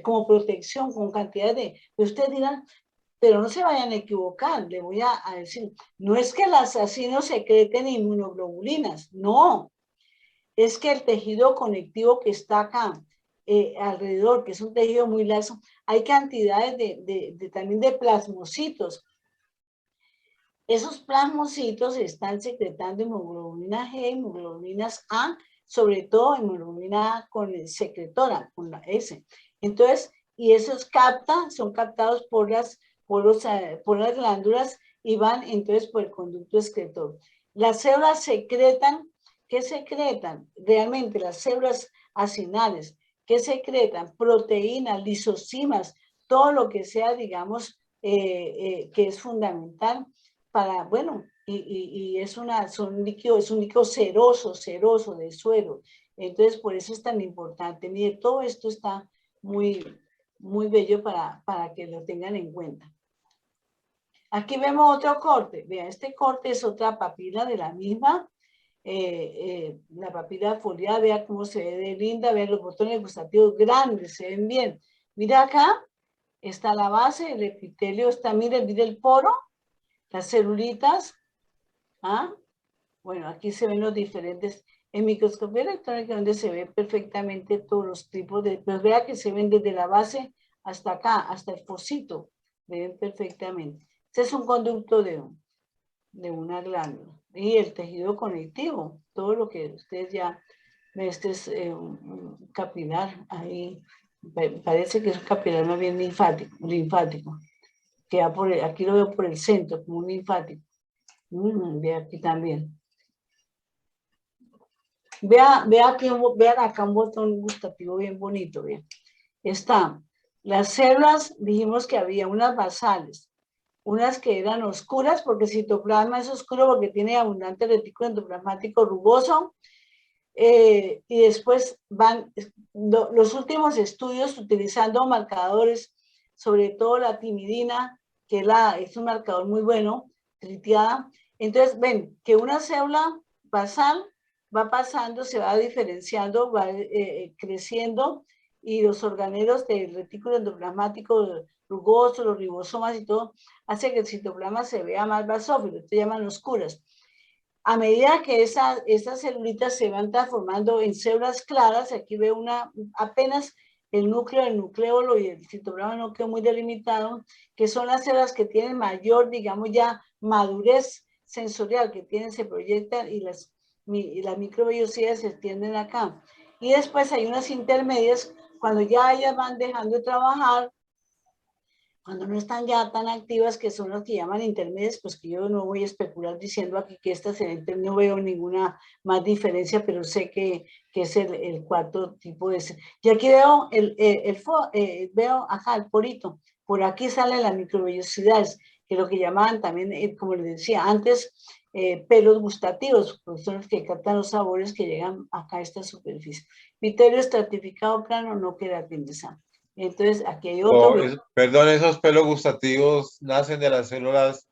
como protección con cantidades de... Ustedes dirán, pero no se vayan a equivocar, le voy a decir, no es que las asesinos secreten inmunoglobulinas, no, es que el tejido conectivo que está acá, alrededor, que es un tejido muy laxo, hay cantidades también de plasmocitos. Esos plasmocitos están secretando hemoglobina G, hemoglobinas A, sobre todo hemoglobina A con el secretora, con la S. Entonces, y esos son captados por las glándulas y van entonces por el conducto excretor. Las células secretan, ¿qué secretan? Realmente las células acinales, ¿qué secretan? Proteínas, lisocimas, todo lo que sea, digamos, que es fundamental para, bueno, y es un líquido ceroso de suero. Entonces, por eso es tan importante. Mire, todo esto está muy bello para que lo tengan en cuenta. Aquí vemos otro corte. Vean, este corte es otra papila de la misma, la papila foliada. Vean cómo se ve de linda. Vean los botones gustativos grandes, se ven bien. Mira acá, está la base, el epitelio, está, mire el poro, las celulitas. Bueno, aquí se ven los diferentes, en microscopía electrónica donde se ve perfectamente todos los tipos de, pues vea que se ven desde la base hasta acá, hasta el fosito, ven perfectamente. Este es un conducto de una glándula. Y el tejido conectivo, todo lo que ustedes ya, este es un capilar, ahí parece que es un capilar más bien linfático, que va aquí lo veo por el centro, como un linfático. Ve aquí también. Vean acá un botón gustativo bien bonito. Vean. Están las células, dijimos que había unas basales, unas que eran oscuras, porque el citoplasma es oscuro porque tiene abundante retículo endoplasmático rugoso. Y después van los últimos estudios utilizando marcadores, sobre todo la timidina, que es un marcador muy bueno, tritiada. Entonces, ven que una célula basal va pasando, se va diferenciando, va creciendo, y los organelos del retículo endoplasmático rugoso, los ribosomas y todo, hace que el citoplasma se vea más basófilo, se llaman oscuras. A medida que esas celulitas se van transformando en células claras, aquí veo apenas el núcleo, el nucleolo y el citoplasma no quedó muy delimitado, que son las células que tienen mayor, digamos ya, madurez sensorial, que se proyectan y las microvellosidades se extienden acá. Y después hay unas intermedias, cuando ya ellas van dejando de trabajar, cuando no están ya tan activas, que son las que llaman intermedias, pues que yo no voy a especular diciendo aquí que estas no veo ninguna más diferencia, pero sé que es el cuarto tipo de... Y aquí veo, veo acá el porito, por aquí salen las microvellosidades, que lo que llamaban también, como les decía antes, pelos gustativos, pues son los que captan los sabores que llegan acá a esta superficie. Vitelio estratificado plano no queratinizado. Entonces, aquí hay otro. Perdón, esos pelos gustativos nacen de las células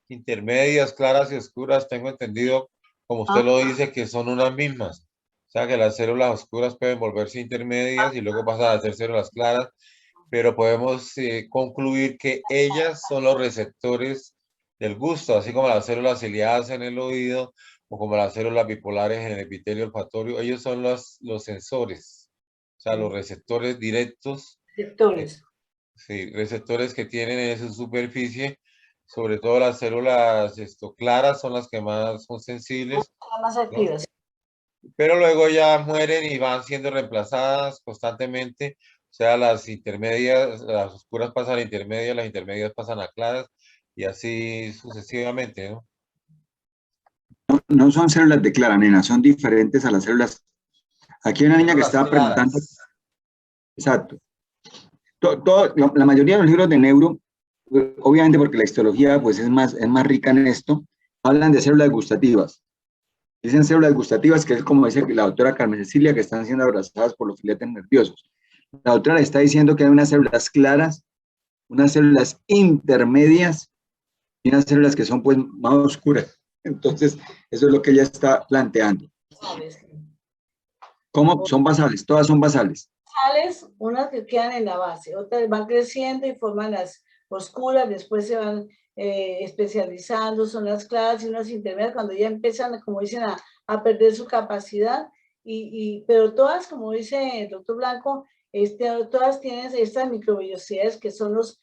intermedias, claras y oscuras. Tengo entendido, como usted lo dice, que son unas mismas. O sea, que las células oscuras pueden volverse intermedias y luego pasar a ser células claras, pero podemos concluir que ellas son los receptores del gusto, así como las células ciliadas en el oído o como las células bipolares en el epitelio olfatorio. Ellos son los sensores, o sea, los receptores directos. Receptores. Sí, receptores que tienen en su superficie, sobre todo las células claras son las que más son sensibles, Las más activas. ¿no? Pero luego ya mueren y van siendo reemplazadas constantemente, o sea, las intermedias, las oscuras pasan a intermedias, las intermedias pasan a claras y así sucesivamente, ¿no? No son células de clara, nena, son diferentes a las células. Aquí hay una niña que estaba preguntando. Exacto. La mayoría de los libros de neuro, obviamente porque la histología pues es más rica en esto, hablan de células gustativas. Dicen células gustativas, que es como dice la doctora Carmen Cecilia, que están siendo abrazadas por los filetes nerviosos. La doctora le está diciendo que hay unas células claras, unas células intermedias y unas células que son pues más oscuras. Entonces, eso es lo que ella está planteando. ¿Cómo? Son basales, todas son basales. Basales, unas que quedan en la base, otras van creciendo y forman las oscuras, después se van especializando, son las claras y unas intermedias cuando ya empiezan, como dicen, a perder su capacidad, pero todas, como dice el doctor Blanco, todas tienen estas microvellosidades que son los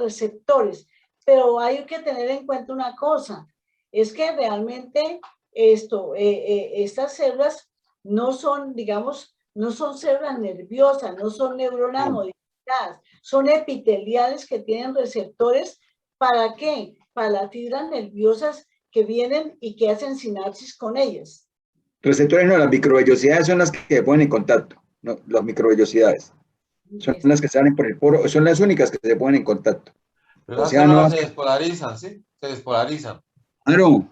receptores, pero hay que tener en cuenta una cosa, es que realmente estas células no son, digamos, no son células nerviosas, no son neuronas modificadas, son epiteliales que tienen receptores. ¿Para qué? Para las fibras nerviosas que vienen y que hacen sinapsis con ellas. Receptores no, las microvellosidades son las que se ponen en contacto, no, las microvellosidades. Son las que salen por el poro, son las únicas que se ponen en contacto. Pero o sea, no se despolarizan, ¿sí? Se despolarizan. Claro,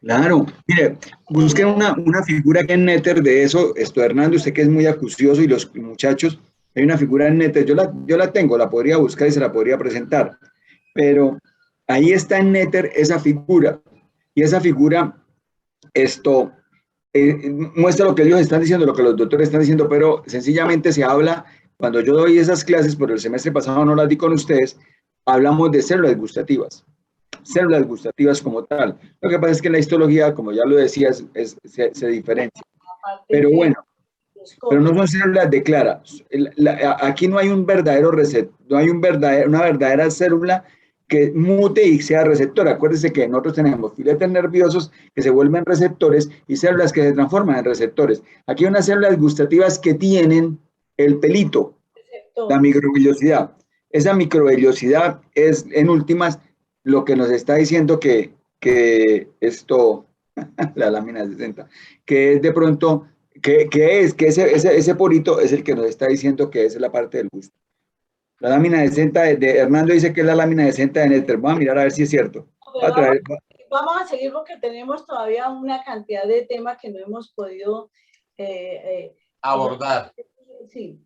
claro. Mire, busquen una figura que en Netter de eso, Hernando, usted que es muy acucioso y los muchachos, hay una figura en Netter, yo la tengo, la podría buscar y se la podría presentar, pero ahí está en Netter esa figura, y esa figura, muestra lo que ellos están diciendo, lo que los doctores están diciendo, pero sencillamente se habla, cuando yo doy esas clases, pero el semestre pasado no las di con ustedes, hablamos de células gustativas como tal. Lo que pasa es que en la histología, como ya lo decías, se diferencia. Pero bueno, pero no son células de clara. Aquí no hay un verdadero receptor, no hay una verdadera célula que mute y sea receptor. Acuérdense que nosotros tenemos filetes nerviosos que se vuelven receptores y células que se transforman en receptores. Aquí hay unas células gustativas que tienen el pelito, la microvellosidad. Esa microvellosidad es, en últimas, lo que nos está diciendo que la lámina 60, que es de pronto, que ese porito es el que nos está diciendo que es la parte del gusto. La lámina de Senta de Hernando dice que es la lámina de Senta de Netter. Vamos a mirar a ver si es cierto. Vamos a seguir porque tenemos todavía una cantidad de temas que no hemos podido abordar. Sí,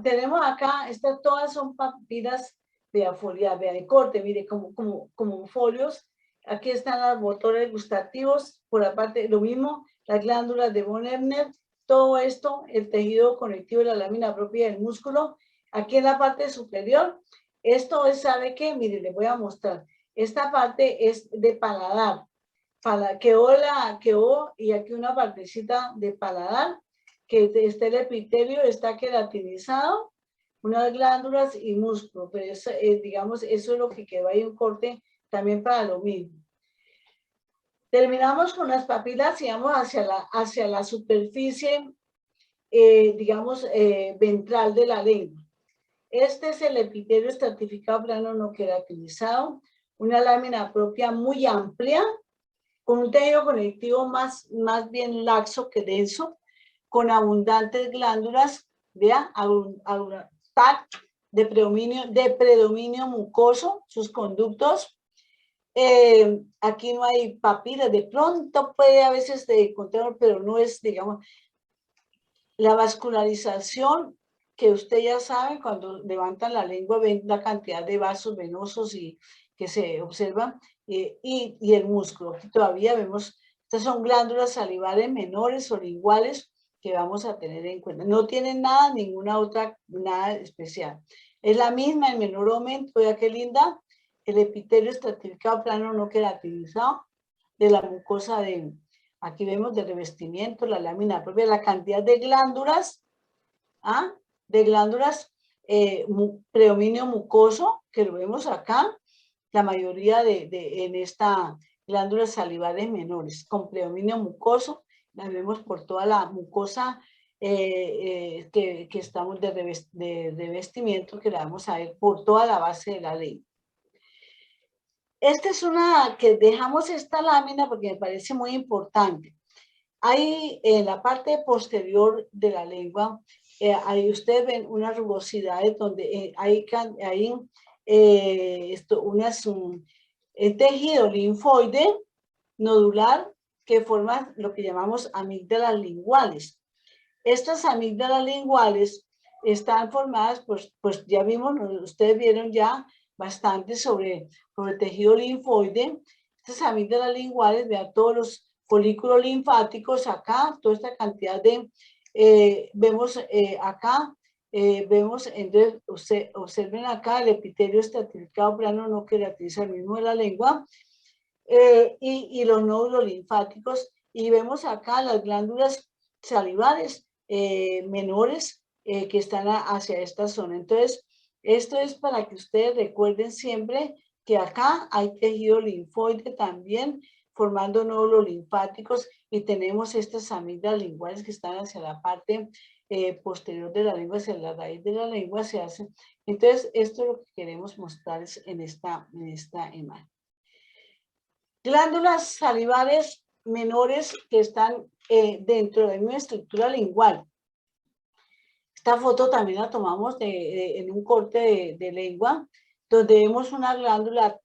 tenemos acá, todas son papilas de afolia, de corte, mire, como folios. Aquí están los motores gustativos, por aparte lo mismo, las glándulas de von Ebner, todo esto, el tejido conectivo de la lámina propia del músculo. Aquí en la parte superior, esto es, ¿sabe qué? Mire, les voy a mostrar. Esta parte es de paladar. Quedó y aquí una partecita de paladar, que está el epitelio, está queratinizado, unas glándulas y músculo, pero eso, digamos, eso es lo que quedó ahí, un corte también para lo mismo. Terminamos con las papilas y vamos hacia la superficie, digamos, ventral de la lengua. Este es el epitelio estratificado plano no queratinizado, una lámina propia muy amplia, con un tejido conectivo más bien laxo que denso, con abundantes glándulas, vea, de predominio mucoso, sus conductos. Aquí no hay papilas, de pronto puede a veces encontrar, pero no es, digamos, la vascularización que usted ya sabe, cuando levantan la lengua ven la cantidad de vasos venosos y que se observan, y el músculo. Aquí todavía vemos, estas son glándulas salivales menores o linguales que vamos a tener en cuenta. No tienen nada, ninguna otra, nada especial. Es la misma en menor aumento, vea qué linda, el epitelio estratificado plano no queratinizado de la mucosa de, aquí vemos de revestimiento, la lámina propia, la cantidad de glándulas, predominio mucoso, que lo vemos acá, la mayoría en esta glándulas salivales menores, con predominio mucoso, la vemos por toda la mucosa que estamos de revestimiento, que la vamos a ver por toda la base de la lengua. Esta es una que dejamos esta lámina porque me parece muy importante. Hay en la parte posterior de la lengua, ahí ustedes ven unas rugosidades donde hay tejido linfoide nodular que forma lo que llamamos amígdalas linguales. Estas amígdalas linguales están formadas, pues ya vimos, ustedes vieron ya bastante sobre el tejido linfoide. Estas amígdalas linguales, vean todos los folículos linfáticos acá, toda esta cantidad de, vemos acá, vemos, entonces, observen acá el epitelio estratificado plano no queratiza, el mismo de la lengua, y los nódulos linfáticos, y vemos acá las glándulas salivales menores que están hacia esta zona. Entonces, esto es para que ustedes recuerden siempre que acá hay tejido linfoide también, formando nódulos linfáticos, y tenemos estas amígdalas linguales que están hacia la parte posterior de la lengua, hacia la raíz de la lengua se hacen. Entonces, esto es lo que queremos mostrarles en esta imagen. Glándulas salivales menores que están dentro de una estructura lingual. Esta foto también la tomamos en un corte de lengua, donde vemos una glándula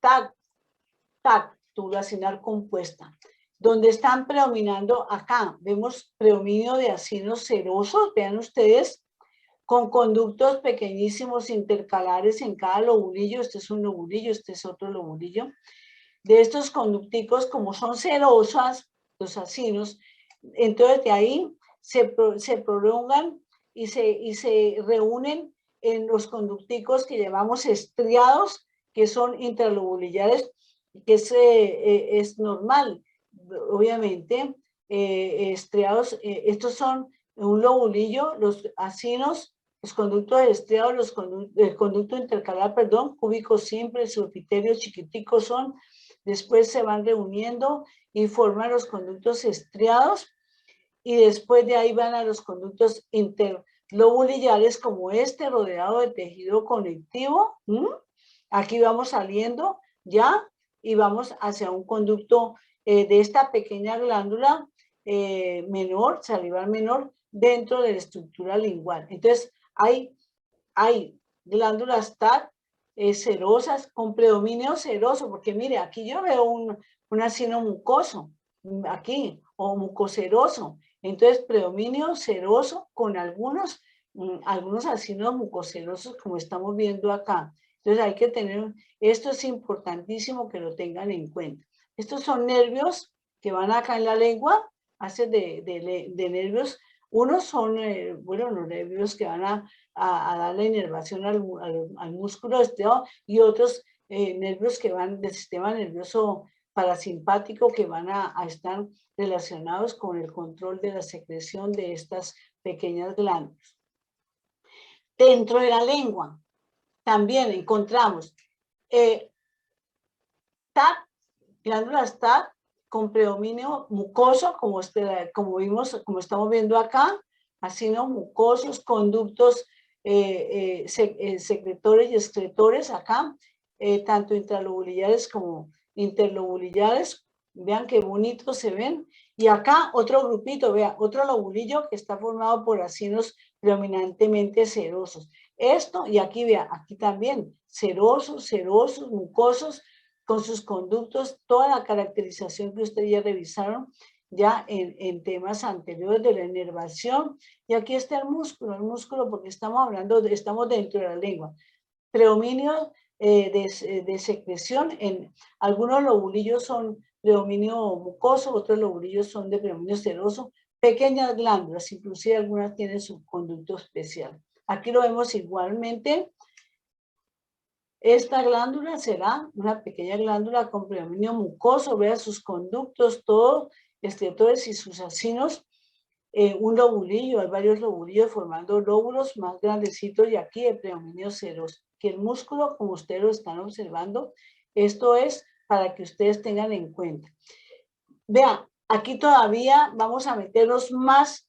tubulacinar compuesta, donde están predominando acá, vemos predominio de acinos serosos, vean ustedes, con conductos pequeñísimos intercalares en cada lobulillo. Este es un lobulillo, este es otro lobulillo. De estos conducticos, como son serosas, los acinos, entonces de ahí se prolongan y se reúnen en los conducticos que llamamos estriados, que son intralobulillares, que es normal, obviamente, estriados, estos son un lobulillo, los acinos, los conductos estriados, el conducto intercalar, perdón, cúbicos simples, epitelios chiquiticos son, después se van reuniendo y forman los conductos estriados, y después de ahí van a los conductos interlobulillares como este, rodeado de tejido conectivo. Aquí vamos saliendo ya y vamos hacia un conducto de esta pequeña glándula menor, salival menor, dentro de la estructura lingual. Entonces, hay glándulas serosas con predominio seroso, porque mire, aquí yo veo un acino mucoso, aquí, o mucoseroso. Entonces, predominio seroso con algunos acinos mucoserosos, como estamos viendo acá. Entonces, hay que tener, esto es importantísimo que lo tengan en cuenta. Estos son nervios que van acá en la lengua, hacen de nervios. Unos son, bueno, los nervios que van a dar la inervación al músculo estriado, y otros nervios que van del sistema nervioso parasimpático, que van a estar relacionados con el control de la secreción de estas pequeñas glándulas. Dentro de la lengua también encontramos glándulas TAC con predominio mucoso, como estamos viendo acá, así, ¿no? Mucosos, conductos secretores y excretores acá, tanto intralobulillares como interlobulillares. Vean qué bonitos se ven. Y acá otro grupito, vean, otro lobulillo que está formado por acinos predominantemente serosos. Esto, y aquí vean, aquí también, serosos, mucosos, con sus conductos, toda la caracterización que ustedes ya revisaron ya en temas anteriores de la inervación. Y aquí está el músculo porque estamos hablando, estamos dentro de la lengua. Predominio de secreción, en algunos lobulillos son predominio mucoso, otros lobulillos son de predominio seroso, pequeñas glándulas, inclusive algunas tienen su conducto especial. Aquí lo vemos igualmente. Esta glándula será una pequeña glándula con predominio mucoso, vea sus conductos, todos excretores y sus acinos. Un lobulillo, hay varios lobulillos formando lóbulos más grandecitos y aquí de predominio seroso. Que el músculo, como ustedes lo están observando, esto es para que ustedes tengan en cuenta. Vean, aquí todavía vamos a meternos más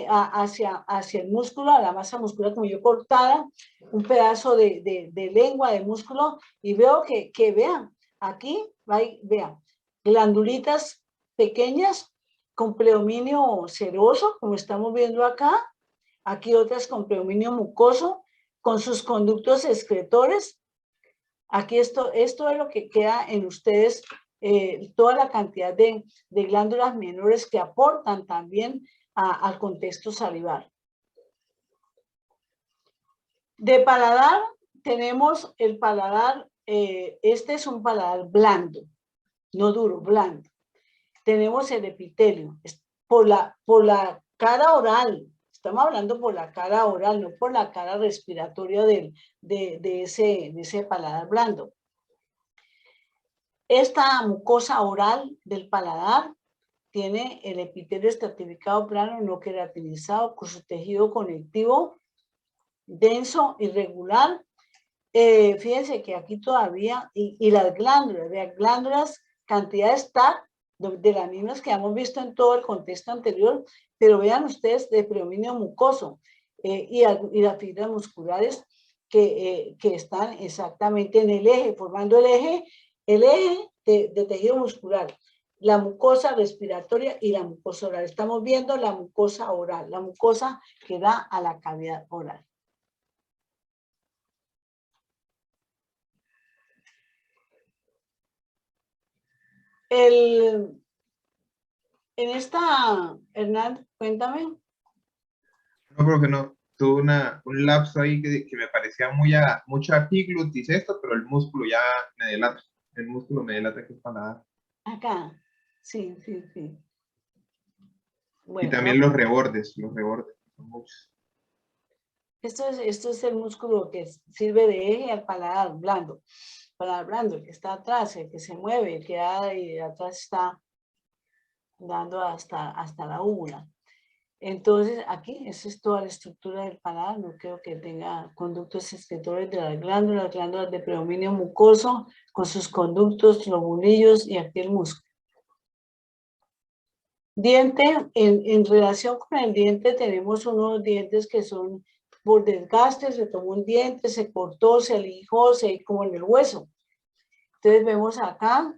hacia el músculo, a la masa muscular como yo cortada, un pedazo de lengua, de músculo, y veo que vean, aquí, vean, glandulitas pequeñas con predominio seroso, como estamos viendo acá, aquí otras con predominio mucoso, con sus conductos excretores. Aquí esto es lo que queda en ustedes, toda la cantidad de glándulas menores que aportan también al contexto salivar. De paladar, tenemos el paladar, este es un paladar blando, no duro, blando. Tenemos el epitelio, por la cara oral, estamos hablando por la cara oral, no por la cara respiratoria de ese paladar blando. Esta mucosa oral del paladar tiene el epitelio estratificado plano no queratinizado con su tejido conectivo denso, irregular. Fíjense que aquí todavía, y las glándulas, cantidades TAC, de las mismas que hemos visto en todo el contexto anterior, pero vean ustedes de predominio mucoso y las fibras musculares que están exactamente en el eje, formando el eje de tejido muscular, la mucosa respiratoria y la mucosa oral. Estamos viendo la mucosa oral, la mucosa que da a la cavidad oral. En esta, Hernán, cuéntame. No, creo que no. Tuve un lapso ahí que me parecía mucha epiglutis esto, pero el músculo ya me delata. El músculo me delata que es paladar. Acá, sí. Bueno, Y también los rebordes son muchos. esto es el músculo que sirve de eje al paladar blando. Paladar blando, el que está atrás, el que se mueve, el que ahí atrás está dando hasta la úvula. Entonces, aquí, esa es toda la estructura del paladar. No creo que tenga conductos excretores de las glándulas de predominio mucoso, con sus conductos, lobulillos y aquí el músculo. Diente, en relación con el diente, tenemos unos dientes que son por desgaste, se tomó un diente, se cortó, se lijó, como en el hueso. Entonces, vemos acá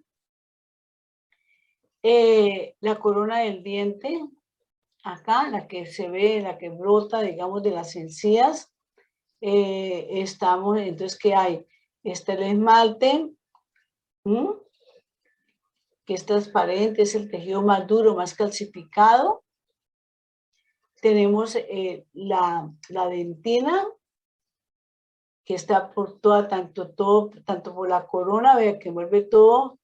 la corona del diente. Acá, la que se ve, la que brota, digamos, de las encías, estamos, entonces, ¿qué hay? Está el esmalte, que es transparente, es el tejido más duro, más calcificado. Tenemos la dentina, que está por toda, tanto por la corona, vea, que envuelve todo,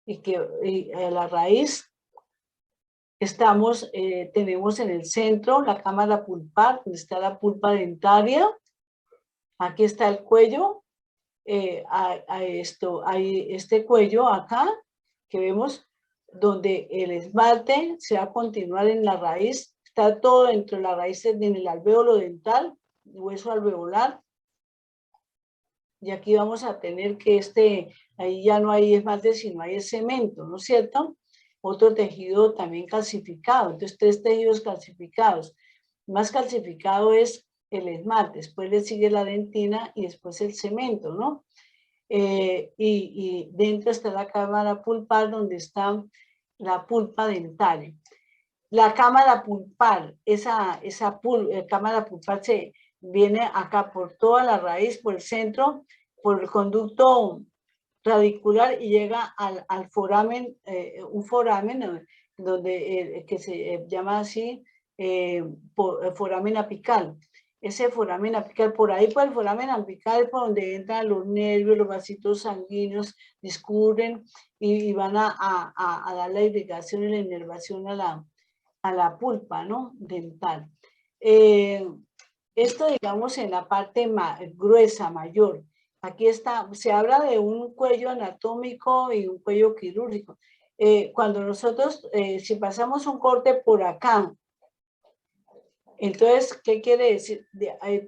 y la raíz. Tenemos en el centro la cámara pulpar, donde está la pulpa dentaria. Aquí está el cuello. Hay este cuello acá, que vemos, donde el esmalte se va a continuar en la raíz. Está todo dentro de la raíz, en el alvéolo dental, el hueso alveolar. Y aquí vamos a tener que ahí ya no hay esmalte, sino hay el cemento, ¿no es cierto? Otro tejido también calcificado. Entonces, 3 tejidos calcificados. Más calcificado es el esmalte, después le sigue la dentina y después el cemento, ¿no? Y dentro está la cámara pulpar donde está la pulpa dental. La cámara pulpar, esa cámara pulpar se viene acá por toda la raíz, por el centro, por el conducto radicular y llega al foramen, un foramen donde, que se llama así foramen apical. Ese foramen apical, por ahí por el foramen apical, por donde entran los nervios, los vasitos sanguíneos, discurren y van a dar la irrigación y la inervación a la pulpa, ¿no? Dental. Esto, digamos, en la parte gruesa, mayor. Aquí está, se habla de un cuello anatómico y un cuello quirúrgico. Cuando nosotros, si pasamos un corte por acá, entonces, ¿qué quiere decir?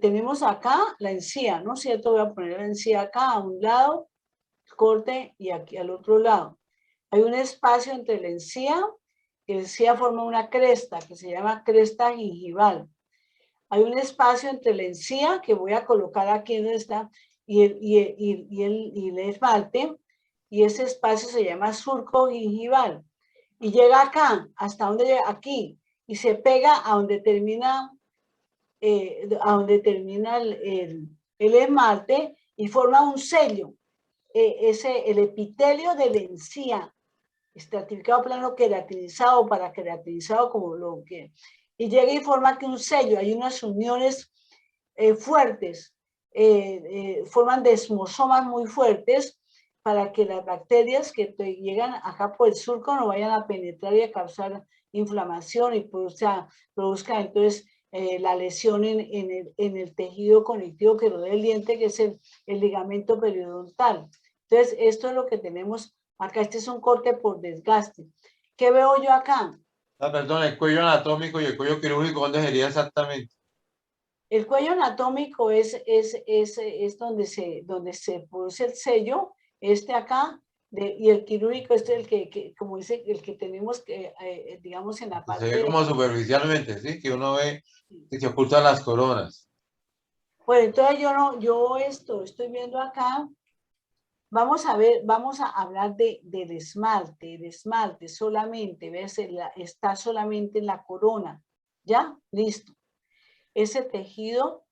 Tenemos acá la encía, ¿no es cierto? Voy a poner la encía acá a un lado, corte, y aquí al otro lado. Hay un espacio entre la encía forma una cresta que se llama cresta gingival. Hay un espacio entre la encía que voy a colocar aquí donde está y el esmalte, y ese espacio se llama surco gingival. Y llega acá, hasta donde llega, aquí, y se pega a donde termina, el esmalte y forma un sello. El epitelio de la encía, estratificado plano queratinizado para queratinizado como lo que, y llega y forma aquí un sello, hay unas uniones fuertes, forman desmosomas muy fuertes para que las bacterias que llegan acá por el surco no vayan a penetrar y a causar inflamación y produzca entonces la lesión en el tejido conectivo que rodea el diente, que es el ligamento periodontal. Entonces, esto es lo que tenemos acá. Este es un corte por desgaste. ¿Qué veo yo acá? Perdón, el cuello anatómico y el cuello quirúrgico, ¿dónde sería exactamente? El cuello anatómico es donde se produce el sello, este acá, y el quirúrgico es el que como dice, el que tenemos que, digamos, en la parte... Se ve como superficialmente, ¿sí? Que uno ve que se ocultan las coronas. Pues entonces yo estoy viendo acá. Vamos a ver, vamos a hablar del esmalte. El esmalte solamente, ¿ves? Está solamente en la corona. ¿Ya? Listo. Ese tejido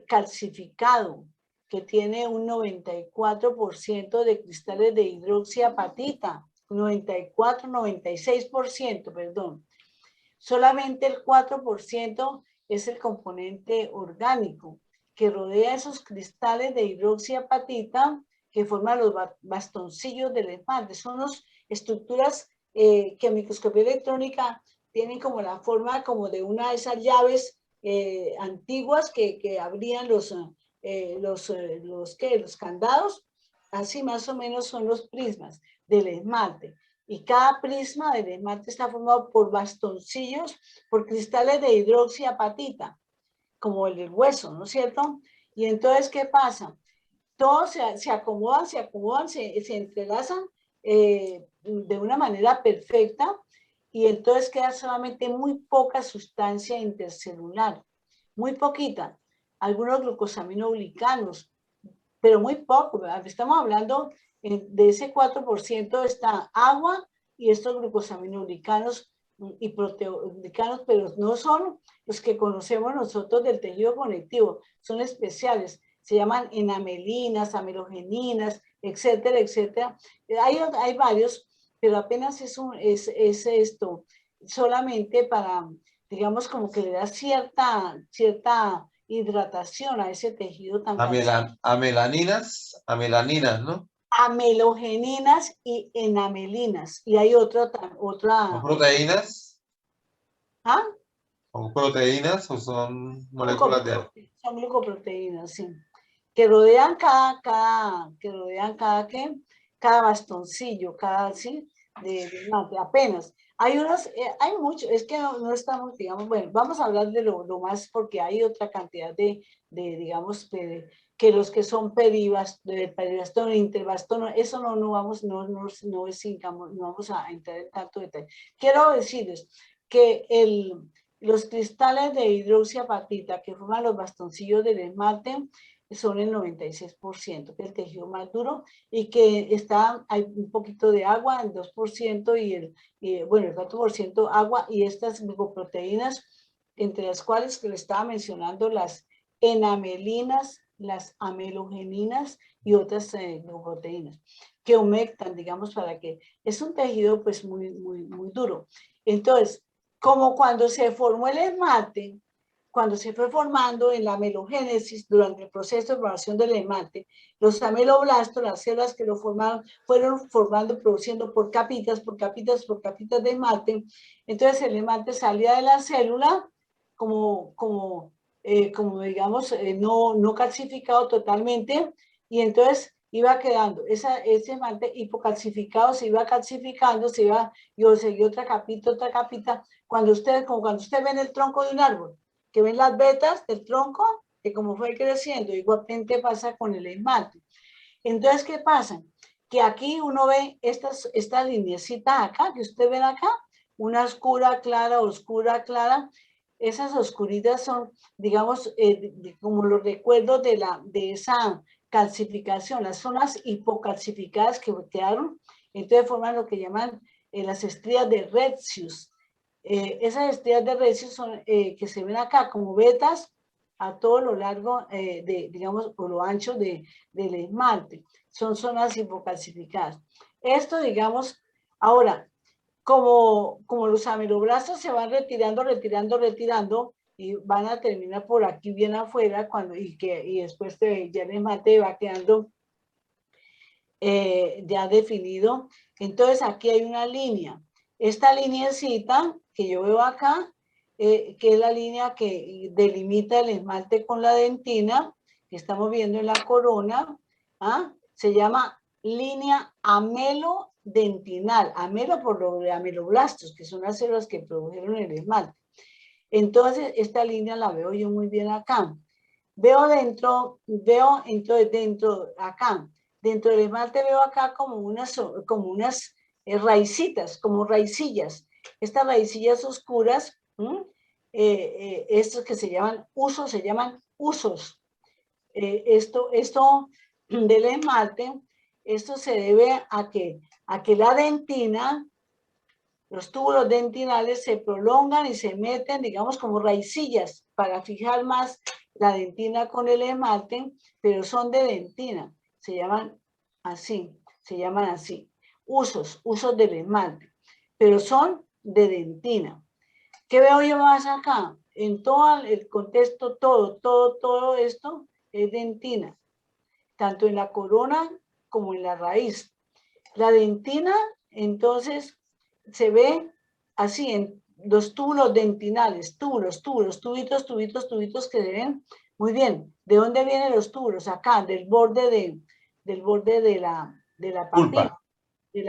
calcificado que tiene un 94% de cristales de hidroxiapatita, 94, 96%, perdón. Solamente el 4% es el componente orgánico que rodea esos cristales de hidroxiapatita que forman los bastoncillos del esmalte. Son unas estructuras que en microscopía electrónica tienen como la forma como de una de esas llaves antiguas que abrían los candados. Así más o menos son los prismas del esmalte. Y cada prisma del esmalte está formado por bastoncillos, por cristales de hidroxiapatita, como el del hueso, ¿no es cierto? Y entonces, ¿qué pasa? Todos se acomodan, se entrelazan de una manera perfecta, y entonces queda solamente muy poca sustancia intercelular, muy poquita. Algunos glucosaminoglicanos, pero muy poco. Estamos hablando de ese 4% está agua y estos glucosaminoglicanos y proteoglicanos, pero no son los que conocemos nosotros del tejido conectivo, son especiales. Se llaman enamelinas, amelogeninas, etcétera, etcétera. Hay varios, pero apenas es esto, solamente para, digamos, como que le da cierta hidratación a ese tejido tan Amelaninas, ¿no? amelogeninas y enamelinas. Y hay otra. ¿Son proteínas? ¿Ah? ¿Son proteínas o son moléculas de algo? Son glucoproteínas, sí. Que rodean cada bastoncillo, ¿sí? Apenas. Hay muchos, es que no estamos, digamos, bueno, vamos a hablar de lo más, porque hay otra cantidad digamos, que los que son peribastono, interbastono, eso no vamos a entrar en tanto detalle. Quiero decirles que Los cristales de hidroxiapatita que forman los bastoncillos del esmalte son el 96%, que es el tejido más duro, y que hay un poquito de agua, el 2%, bueno, el 4% agua, y estas glicoproteínas, entre las cuales que le estaba mencionando las enamelinas, las amelogeninas y otras glicoproteínas, que humectan, digamos, para que es un tejido pues muy duro. Entonces, como cuando se formó el esmalte, cuando se fue formando en la amelogénesis, durante el proceso de formación del esmalte, los ameloblastos, las células que lo formaron, fueron formando, produciendo por capitas de esmalte. Entonces el esmalte salía de la célula como digamos, no calcificado totalmente, y entonces iba quedando ese esmalte hipocalcificado, se iba calcificando, yo seguí otra capita, como cuando usted ve en el tronco de un árbol, que ven las vetas del tronco, que como fue creciendo, igualmente pasa con el esmalte. Entonces, ¿qué pasa? Que aquí uno ve esta lineecita acá, que usted ven acá, una oscura, clara. Esas oscuritas son, digamos, como los recuerdos de esa calcificación, las zonas hipocalcificadas que quedaron, entonces forman lo que llaman las estrías de Retzius. Esas estrías de Retzius son que se ven acá como vetas a todo lo largo digamos, o lo ancho del esmalte. Son zonas hipocalcificadas. Esto, digamos, ahora, como los ameloblastos se van retirando, y van a terminar por aquí bien afuera, y después ya el esmalte va quedando ya definido. Entonces aquí hay una línea. Esta lineecita que yo veo acá, que es la línea que delimita el esmalte con la dentina, que estamos viendo en la corona, se llama línea amelodentinal, amelo por los ameloblastos, que son las células que produjeron el esmalte. Entonces esta línea la veo yo muy bien acá. Veo entonces dentro acá, dentro del esmalte veo acá como unas raicitas, como raicillas. Estas raicillas oscuras, estos que se llaman usos. Esto del esmalte, esto se debe a que la dentina, los túbulos dentinales se prolongan y se meten, digamos, como raicillas para fijar más la dentina con el esmalte, pero son de dentina, se llaman así, usos del esmalte, pero son de dentina. ¿Qué veo yo más acá? En todo el contexto, todo esto es dentina, tanto en la corona como en la raíz. La dentina, entonces, se ve así en los túbulos dentinales, tubitos que se ven muy bien. ¿De dónde vienen los túbulos? Acá, del borde de la papila, de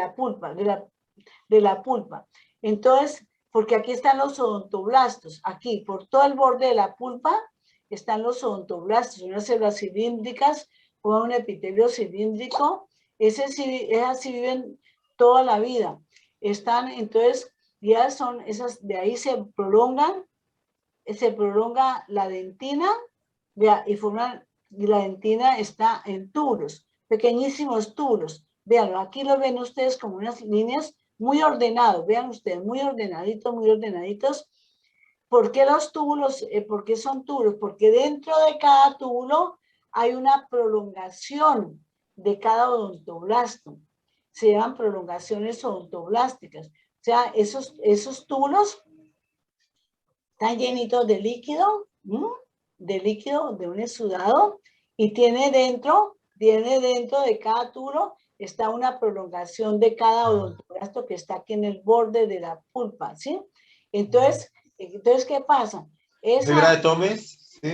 la pulpa. Entonces, porque aquí están los odontoblastos, aquí, por todo el borde de la pulpa, están los odontoblastos, unas células cilíndricas, o un epitelio cilíndrico, esas sí viven toda la vida. Están, entonces, ya son esas, de ahí se prolonga la dentina, vea, y la dentina está en túbulos, pequeñísimos túbulos. Vean, aquí lo ven ustedes como unas líneas muy ordenados, vean ustedes, muy ordenaditos. ¿Por qué los túbulos? ¿Por qué son túbulos? Porque dentro de cada túbulo hay una prolongación de cada odontoblasto. Se llaman prolongaciones odontoblásticas. O sea, esos túbulos están llenitos de líquido, de un exudado, y tiene dentro de cada túbulo, está una prolongación de cada odontoblasto que está aquí en el borde de la pulpa, ¿sí? Entonces, ¿qué pasa? ¿Fibra de Tomes? ¿Sí?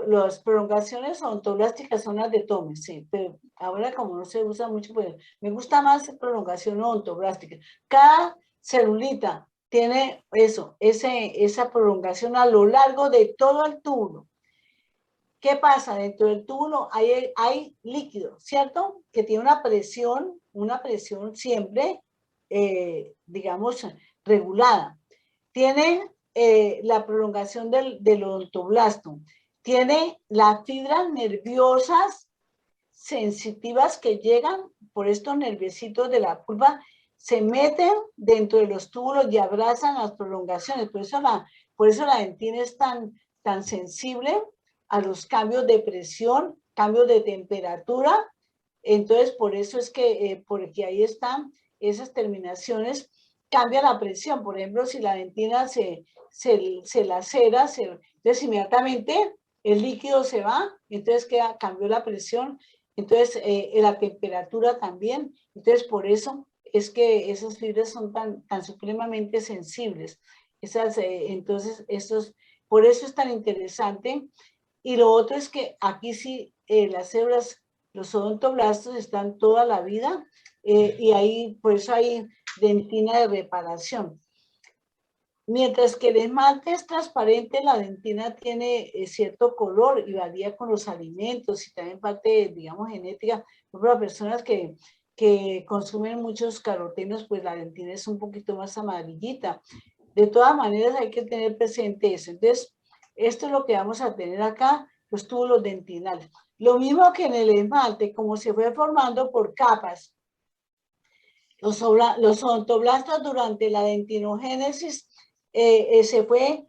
Las prolongaciones odontoblásticas son las de Tomes, sí, pero ahora como no se usa mucho, pues me gusta más prolongación odontoblástica. Cada celulita tiene esa prolongación a lo largo de todo el túbulo. ¿Qué pasa? Dentro del túbulo hay líquido, ¿cierto? Que tiene una presión siempre, digamos, regulada. Tiene la prolongación del odontoblasto. Tiene las fibras nerviosas sensitivas que llegan por estos nerviositos de la pulpa, se meten dentro de los túbulos y abrazan las prolongaciones. Por eso la dentina es tan sensible a los cambios de presión, cambios de temperatura. Entonces, por eso es que, porque ahí están esas terminaciones, cambia la presión. Por ejemplo, si la dentina se lacera, entonces inmediatamente el líquido se va, entonces cambió la presión, entonces la temperatura también. Entonces, por eso es que esas fibras son tan supremamente sensibles. Entonces, por eso es tan interesante. Y lo otro es que aquí sí, las células, los odontoblastos están toda la vida, y ahí, por eso hay dentina de reparación. Mientras que el esmalte es transparente, la dentina tiene cierto color y varía con los alimentos y también parte, digamos, genética. Por ejemplo, las personas que consumen muchos carotenos, pues la dentina es un poquito más amarillita. De todas maneras, hay que tener presente eso. Entonces, esto es lo que vamos a tener acá, los túbulos dentinales. Lo mismo que en el esmalte, como se fue formando por capas. Los odontoblastos durante la dentinogénesis se fue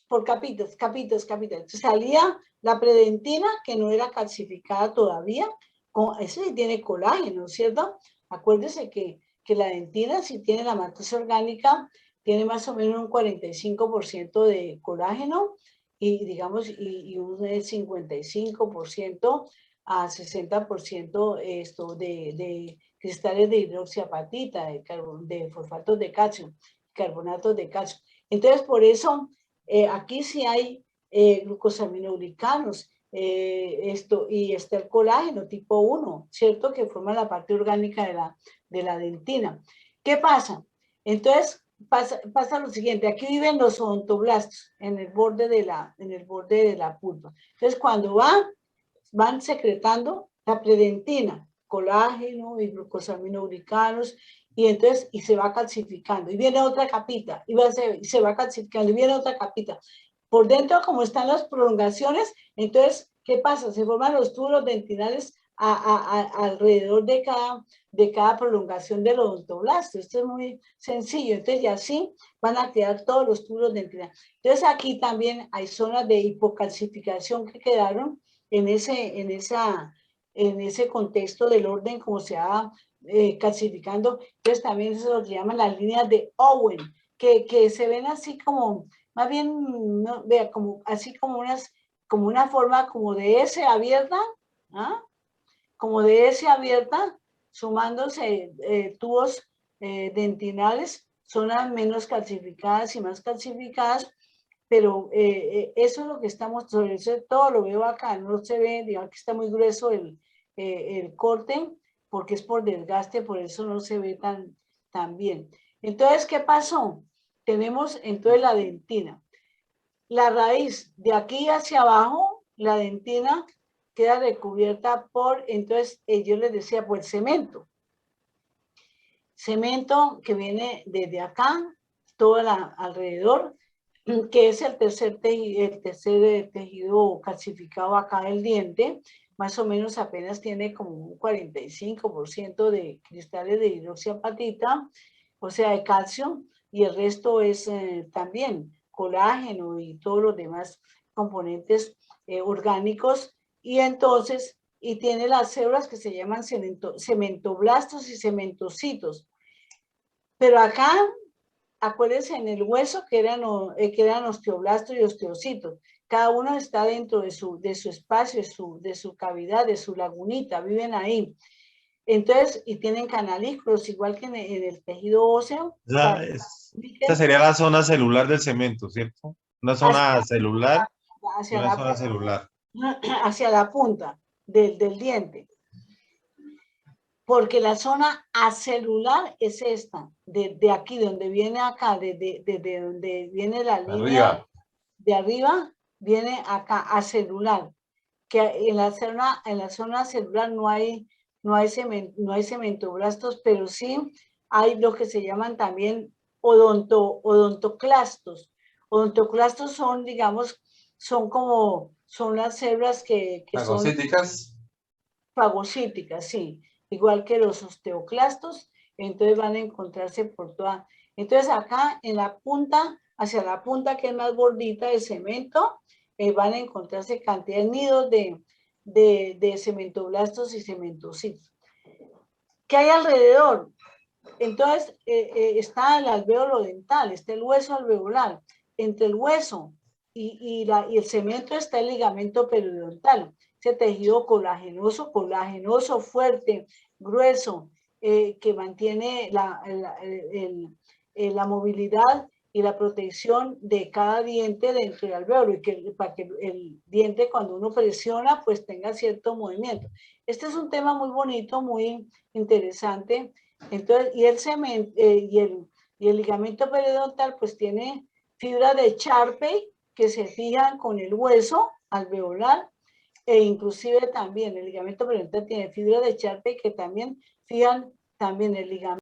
por capitas. Entonces, salía la predentina, que no era calcificada todavía. Ese sí tiene colágeno, ¿cierto? Acuérdense que la dentina, si tiene la matriz orgánica, tiene más o menos un 45% de colágeno y, digamos, y un 55% a 60% de cristales de hidroxiapatita, de fosfatos de calcio, carbonatos de calcio. Entonces, por eso, aquí sí hay glucosaminoglicanos, y está el colágeno tipo 1, ¿cierto? Que forma la parte orgánica de la dentina. ¿Qué pasa? Entonces, pasa lo siguiente, aquí viven los odontoblastos en el borde de la pulpa. Entonces, cuando van secretando la predentina, colágeno y glucosaminoglicanos, y entonces, y se va calcificando, y viene otra capita, y se va calcificando, y viene otra capita. Por dentro, como están las prolongaciones, entonces, ¿qué pasa? Se forman los túbulos dentinales alrededor de cada prolongación del odontoblasto. Esto es muy sencillo. Entonces, y así van a quedar todos los túbulos dentinales. Entonces, aquí también hay zonas de hipocalcificación que quedaron en ese contexto del orden como se va calcificando. Entonces, también eso lo llaman las líneas de Owen, que se ven así como, más bien, no, vea, como, así como una forma como de S abierta, ¿ah? Como de S abierta, sumándose tubos dentinales, zonas menos calcificadas y más calcificadas, pero eso es lo que estamos, sobre eso todo lo veo acá, no se ve, digamos que está muy grueso el corte, porque es por desgaste, por eso no se ve tan bien. Entonces, ¿qué pasó? Tenemos entonces la dentina. La raíz de aquí hacia abajo, la dentina queda recubierta por, entonces yo les decía, por el cemento. Cemento que viene desde acá, todo alrededor, que es el tercer tejido calcificado acá del diente, más o menos apenas tiene como un 45% de cristales de hidroxiapatita, o sea, de calcio, y el resto es también colágeno y todos los demás componentes orgánicos, y entonces, y tiene las células que se llaman cementoblastos y cementocitos. Pero acá, acuérdense en el hueso que eran osteoblastos y osteocitos. Cada uno está dentro de su espacio, de su cavidad, de su lagunita, viven ahí. Entonces, y tienen canalículos, igual que en el tejido óseo. Esta sería la zona celular del cemento, ¿cierto? Una zona celular y una zona celular. Hacia la punta del diente. Porque la zona acelular es esta, de aquí, donde viene acá, desde donde viene la línea de arriba, viene acá, acelular. Que en la zona celular no hay cementoblastos, pero sí hay lo que se llaman también odontoclastos. Odontoclastos son, digamos, son las células que son Fagocíticas. fagocíticas, sí, igual que los osteoclastos, entonces van a encontrarse por toda. Entonces acá en la punta, hacia la punta que es más gordita del cemento, van a encontrarse cantidad de nidos de cementoblastos y cementocitos. ¿Qué hay alrededor? Entonces está el alvéolo dental, está el hueso alveolar. Entre el hueso y el cemento está el ligamento periodontal, ese tejido colagenoso, fuerte, grueso, que mantiene la movilidad y la protección de cada diente dentro del alvéolo, y para que el diente, cuando uno presiona, pues tenga cierto movimiento. Este es un tema muy bonito, muy interesante. Entonces, y el cemento y el ligamento periodontal pues tiene fibra de Charpey que se fijan con el hueso alveolar, e inclusive también el ligamento periodontal tiene fibra de Charpey que también fijan también el ligamento